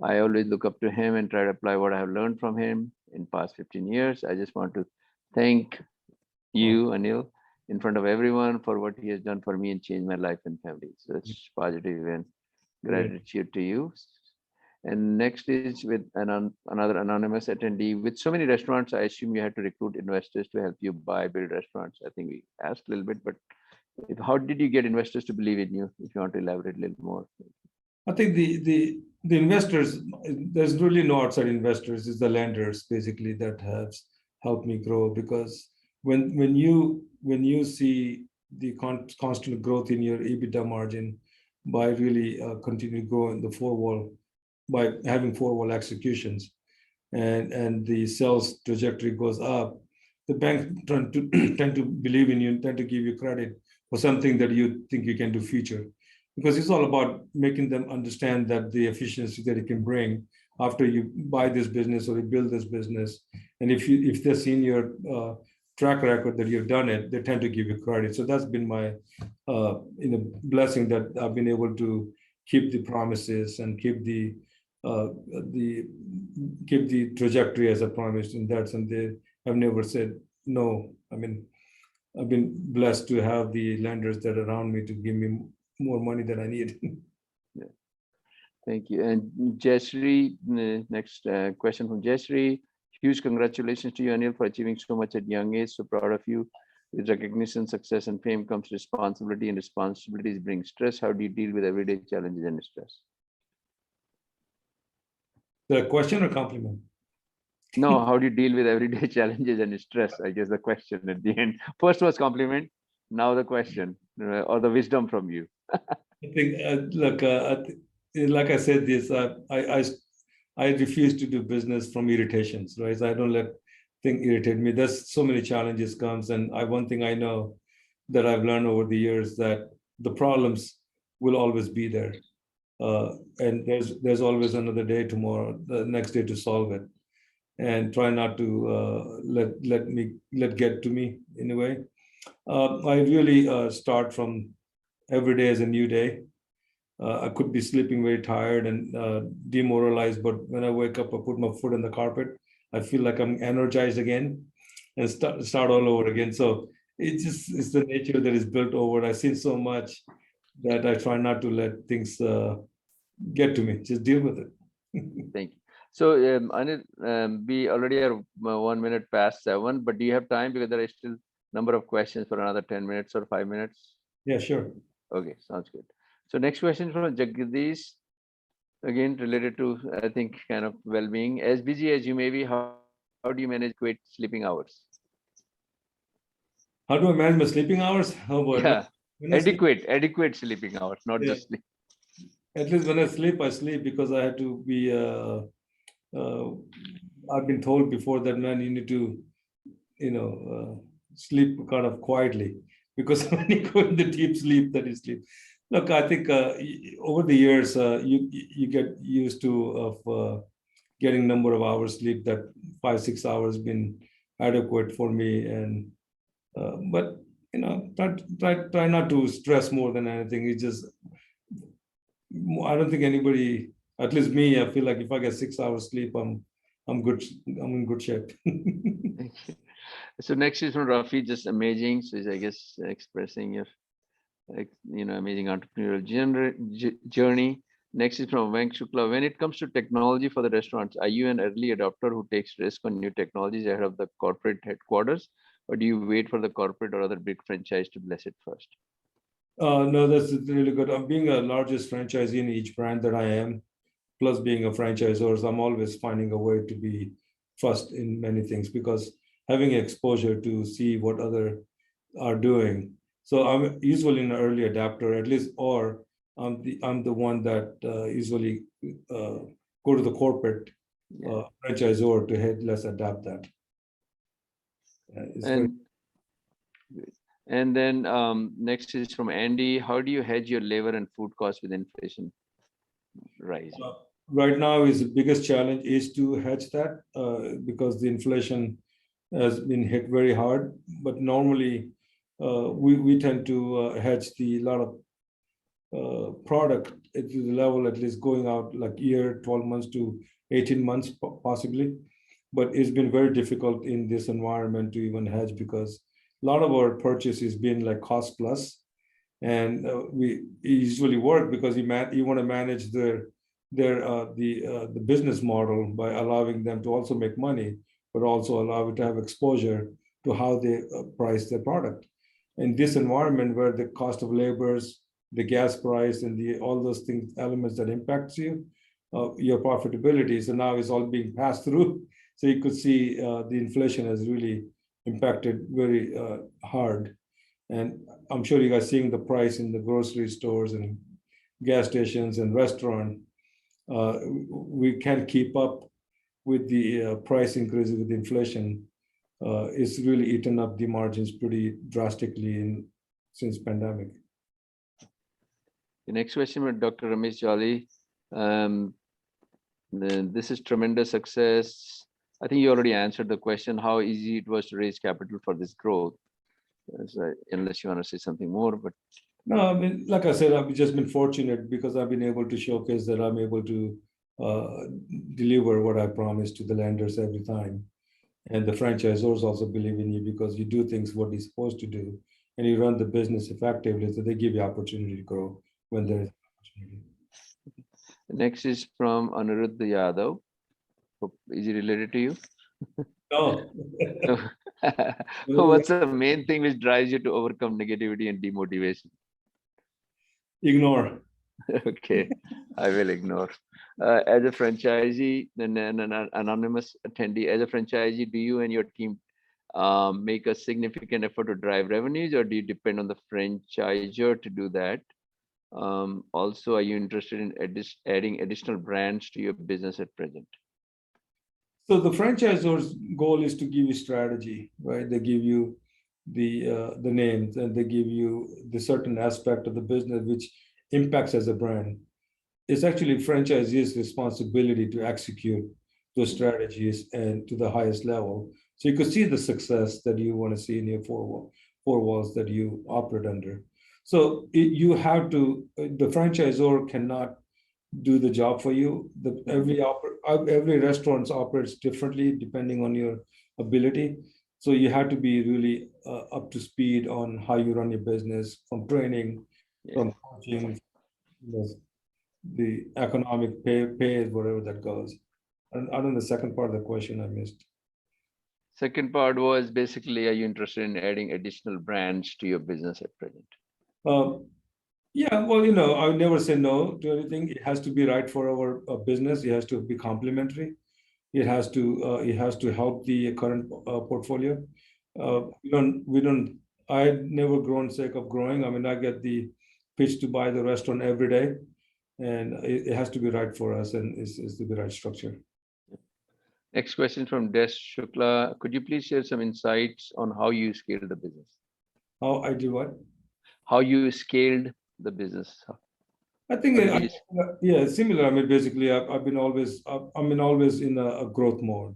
I always look up to him and try to apply what I have learned from him in past 15 years. I just want to thank you, Anil, in front of everyone for what he has done for me and changed my life and family. So it's positive and gratitude to you. And next is with another anonymous attendee. With so many restaurants, I assume you had to recruit investors to help you build restaurants. I think we asked a little bit, but how did you get investors to believe in you? If you want to elaborate a little more. I think the investors, there's really no outside investors. It's the lenders basically that have helped me grow, because when you see the constant growth in your EBITDA margin by really continue growing the four-wall, by having four-wall executions, and the sales trajectory goes up, the bank tend to believe in you, tend to give you credit for something that you think you can do future. Because it's all about making them understand that the efficiency that it can bring after you buy this business or you build this business. And if they've seen your track record that you've done it, they tend to give you credit. So that's been my blessing, that I've been able to keep the promises and keep the trajectory as I promised in that. And they have never said no. I mean, I've been blessed to have the lenders that are around me to give me more money than I need. Yeah. Thank you. And Jayashree, next question from Jayashree. Huge congratulations to you, Anil, for achieving so much at young age. So proud of you. With recognition, success, and fame comes responsibility, and responsibilities bring stress. How do you deal with everyday challenges and stress? The question or compliment? No, how do you deal with everyday challenges and stress? I guess the question at the end. First was compliment, now the question, or the wisdom from you. I think, like I said, this I refuse to do business from irritations, right? So I don't let things irritate me. There's so many challenges comes, and one thing I know that I've learned over the years, that the problems will always be there. And there's always another day tomorrow, the next day to solve it. And try not to let get to me in a way. I really start from every day as a new day. I could be sleeping very tired and demoralized, but when I wake up, I put my foot on the carpet. I feel like I'm energized again and start all over again. So it's the nature that is built over. I've seen so much that I try not to let things get to me. Just deal with it. Thank you. So Anil, we already are 1 minute past 7, but do you have time, because there is still number of questions for another 10 minutes or 5 minutes? Yeah, sure. Okay, sounds good. So next question from Jagdish, again related to, I think, kind of well-being. As busy as you may be, how do you manage quit sleeping hours? How do I manage my sleeping hours? How about Yeah, when I sleep? adequate sleeping hours, not Yeah. just sleep. At least when I sleep because I had to be. I've been told before that, man, you need to, sleep kind of quietly, because when you go into deep sleep, that is sleep. Look, I think over the years, you get used to of getting number of hours sleep. That 5-6 hours been adequate for me, and but try not to stress more than anything. It's just, I don't think anybody, at least me, I feel like if I get 6 hours sleep, I'm good. I'm in good shape. So next is from Rafi, just amazing. So I guess expressing your, amazing entrepreneurial journey. Next is from Venk Shukla. When it comes to technology for the restaurants, are you an early adopter who takes risk on new technologies ahead of the corporate headquarters, or do you wait for the corporate or other big franchise to bless it first? No, that's really good. I'm being a largest franchisee in each brand that I am, plus being a franchisor. So I'm always finding a way to be first in many things, because having exposure to see what other are doing. So I'm usually an early adapter, at least, or I'm the one that usually go to the corporate franchisor to head, let's adapt that. And then next is from Andy. How do you hedge your labor and food costs with inflation rising? Right now, is the biggest challenge is to hedge that because the inflation has been hit very hard. But normally, we tend to hedge the lot of product to the level at least going out like year, 12 months to 18 months possibly. But it's been very difficult in this environment to even hedge, because a lot of our purchase has been like cost plus, and we usually work because you want to manage the business model by allowing them to also make money, but also allow it to have exposure to how they price their product. In this environment where the cost of labors, the gas price, and all those things, elements that impacts you, your profitability, so now it's all being passed through. So you could see the inflation has really impacted very hard. And I'm sure you guys seeing the price in the grocery stores and gas stations and restaurant. We can't keep up with the price increases with inflation. It's really eaten up the margins pretty drastically since pandemic. The next question with Dr. Ramesh Jolly. This is tremendous success. I think you already answered the question, how easy it was to raise capital for this growth. Unless you want to say something more, but. No, I mean, like I said, I've just been fortunate because I've been able to showcase that I'm able to deliver what I promised to the lenders every time. And the franchisors also believe in you because you do things what you're supposed to do, and you run the business effectively, so they give you opportunity to grow when there is opportunity. Next is from Anirudh Yadav. Is he related to you? No. What's the main thing which drives you to overcome negativity and demotivation? Ignore. Okay, I will ignore. As a franchisee, and an anonymous attendee, as a franchisee, do you and your team make a significant effort to drive revenues, or do you depend on the franchisor to do that? Also, are you interested in adding additional brands to your business at present? So the franchisor's goal is to give you strategy, right? They give you the names, and they give you the certain aspect of the business which impacts as a brand, it's actually franchisees' responsibility to execute those strategies and to the highest level. So you could see the success that you want to see in your four walls that you operate under. So you have to, the franchisor cannot do the job for you. Every restaurant operates differently depending on your ability. So you have to be really up to speed on how you run your business, from training, from coaching, the economic pay, whatever that goes. And I don't know the second part of the question I missed. Second part was basically, are you interested in adding additional brands to your business at present? Yeah, well, I would never say no to anything. It has to be right for our business. It has to be complementary. It has to help the current portfolio. I never grown sake of growing. I mean, I get the pitch to buy the restaurant every day, and it has to be right for us, and it's the right structure. Next question from Des Shukla. Could you please share some insights on how you scaled the business? How I do what? How you scaled the business? I think, yeah, similar. I mean, basically, I'm always in a growth mode.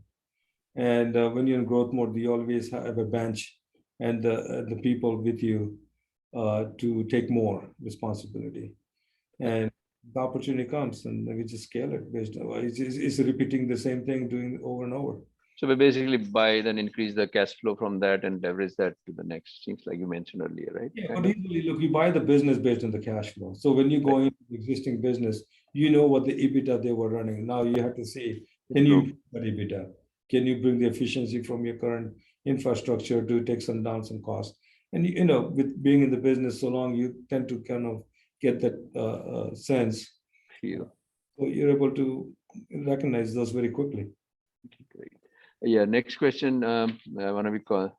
And when you're in growth mode, you always have a bench and the people with you to take more responsibility. And the opportunity comes, and we just scale it based on it's repeating the same thing, doing it over and over. So we basically buy, then increase the cash flow from that and leverage that to the next. Seems like you mentioned earlier, right? Yeah, but usually, look, you buy the business based on the cash flow. So when you go into the existing business, you know what the EBITDA they were running. Now you have to see, can you improve that EBITDA? Can you bring the efficiency from your current infrastructure to take some down some costs? And with being in the business so long, you tend to kind of get that sense. Feel. So you're able to recognize those very quickly. Great. Yeah. Next question. I want to be cost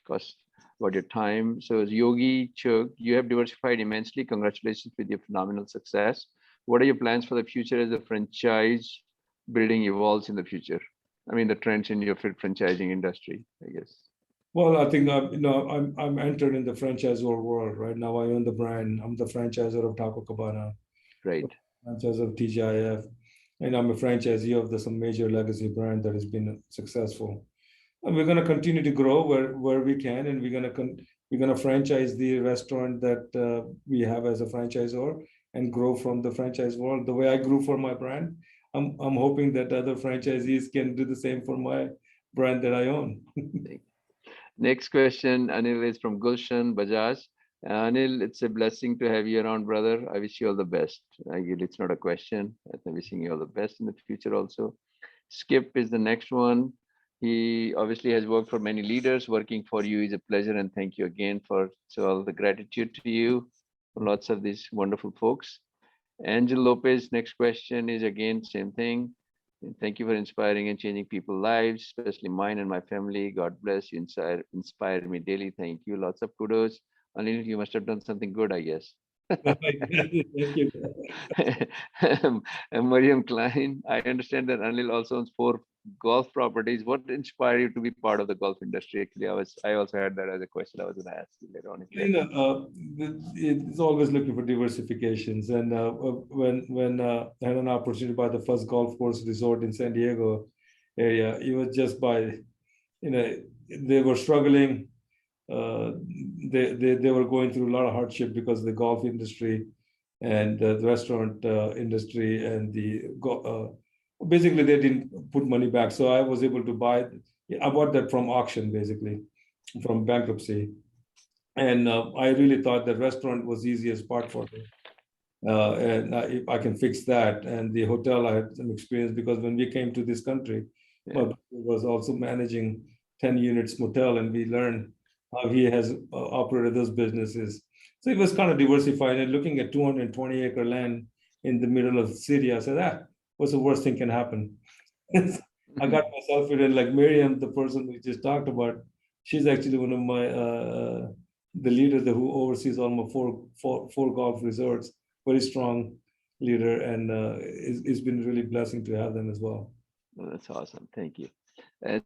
about your time. So Yogi Chug, you have diversified immensely. Congratulations with your phenomenal success. What are your plans for the future as the franchise building evolves in the future? I mean, the trends in your franchising industry, I guess. Well, I think I'm entered in the franchisor world right now. I own the brand. I'm the franchisor of Taco Cabana. Right. Franchisor of TGIF, and I'm a franchisee of some major legacy brand that has been successful. And we're going to continue to grow where we can, and we're going to franchise the restaurant that we have as a franchisor and grow from the franchise world. The way I grew for my brand, I'm hoping that other franchisees can do the same for my brand that I own. Next question, Anil, is from Gulshan Bajaj. Anil, it's a blessing to have you around, brother. I wish you all the best. It's not a question. I'm wishing you all the best in the future also. Skip is the next one. He obviously has worked for many leaders. Working for you is a pleasure, and thank you again for all the gratitude to you. Lots of these wonderful folks. Angel Lopez, next question is again same thing. Thank you for inspiring and changing people's lives, especially mine and my family. God bless you. Inspire me daily. Thank you. Lots of kudos. Anil, you must have done something good, I guess. Thank you. And Mariam Klein, I understand that Anil also owns 4 golf properties. What inspired you to be part of the golf industry? Actually, I also had that as a question I was going to ask you later on. It's always looking for diversifications. And when I had an opportunity to buy the first golf course resort in San Diego area, it was just by, they were struggling. They were going through a lot of hardship because of the golf industry and the restaurant industry, and basically they didn't put money back. So I was able to I bought that from auction, basically from bankruptcy. And I really thought the restaurant was the easiest part for me. And if I can fix that, and the hotel, I had some experience because when we came to this country, my brother was also managing 10 units motel, and we learned how he has operated those businesses. So it was kind of diversified, and looking at 220-acre land in the middle of the city, I said, what's the worst thing can happen? I got myself in, like Miriam, the person we just talked about, she's actually one of my, the leader who oversees almost four golf resorts, very strong leader, and it's been really blessing to have them as well. Well, that's awesome. Thank you.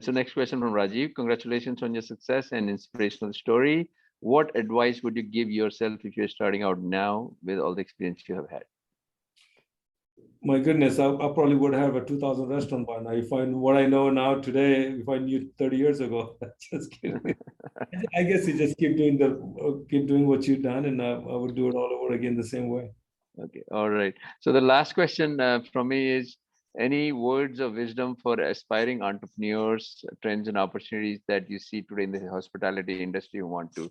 So next question from Rajiv. Congratulations on your success and inspirational story. what advice would you give yourself if you're starting out now with all the experience you have had? My goodness, I probably would have a 2,000 restaurant by now. If I knew what I know now today, if I knew 30 years ago, just kidding. I guess you just keep doing what you've done, and I would do it all over again the same way. Okay, all right. So the last question from me is, any words of wisdom for aspiring entrepreneurs, trends and opportunities that you see today in the hospitality industry who want to,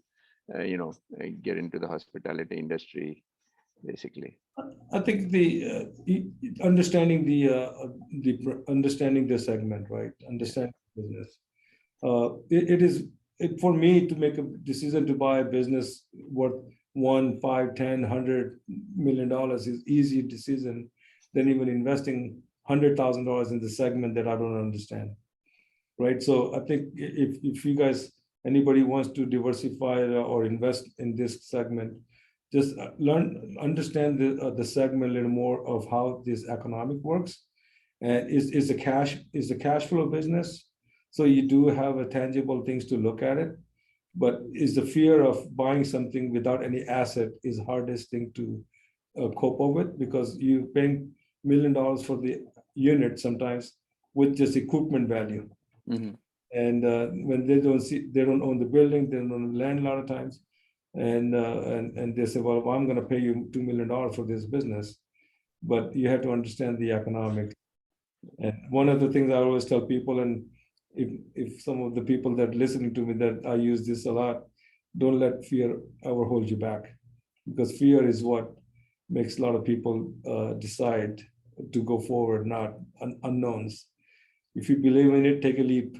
get into the hospitality industry, basically? I think understanding the segment, right? Understanding business. For me to make a decision to buy a business worth $1, $5, $10, $100 million is easier decision than even investing $100,000 in the segment that I don't understand, right? So I think if you guys, anybody wants to diversify or invest in this segment, just understand the segment a little more of how this economic works, and is the cash flow business. So you do have a tangible things to look at it, but is the fear of buying something without any asset is the hardest thing to cope up with, because you're paying $1 million for the unit sometimes with just equipment value. Mm-hmm. And when they don't own the building, they don't own the land a lot of times. And they say, well, I'm going to pay you $2 million for this business, but you have to understand the economics. And one of the things I always tell people, and if some of the people that are listening to me, that I use this a lot, don't let fear ever hold you back, because fear is what makes a lot of people decide to go forward, not unknowns. If you believe in it, take a leap.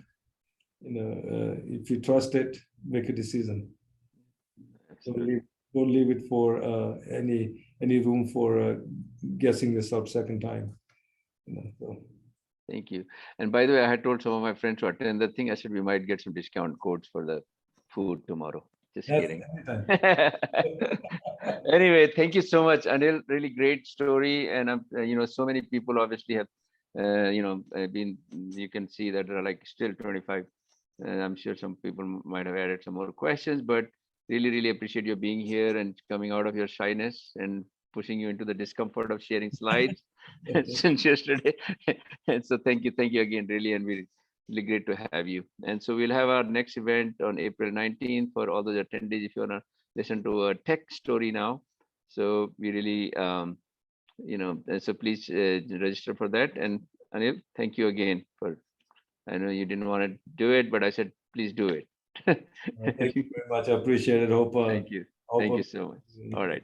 If you trust it, make a decision. Don't leave it for any room for guessing yourself second time. So. Thank you. And by the way, I had told some of my friends to attend the thing. I said we might get some discount codes for the food tomorrow. Just kidding. Anyway, thank you so much, Anil. Really great story. And so many people obviously have, been. You can see that there are like still 25. And I'm sure some people might have added some more questions, but really, really appreciate you being here and coming out of your shyness and pushing you into the discomfort of sharing slides since yesterday. And so thank you again, really, and we're really great to have you. And so we'll have our next event on April 19th for all those attendees if you want to listen to a tech story now. So we really, so please register for that. And Anil, thank you again for. I know you didn't want to do it, but I said, please do it. Thank you very much. I appreciate it. Thank you. Thank you so much. All right.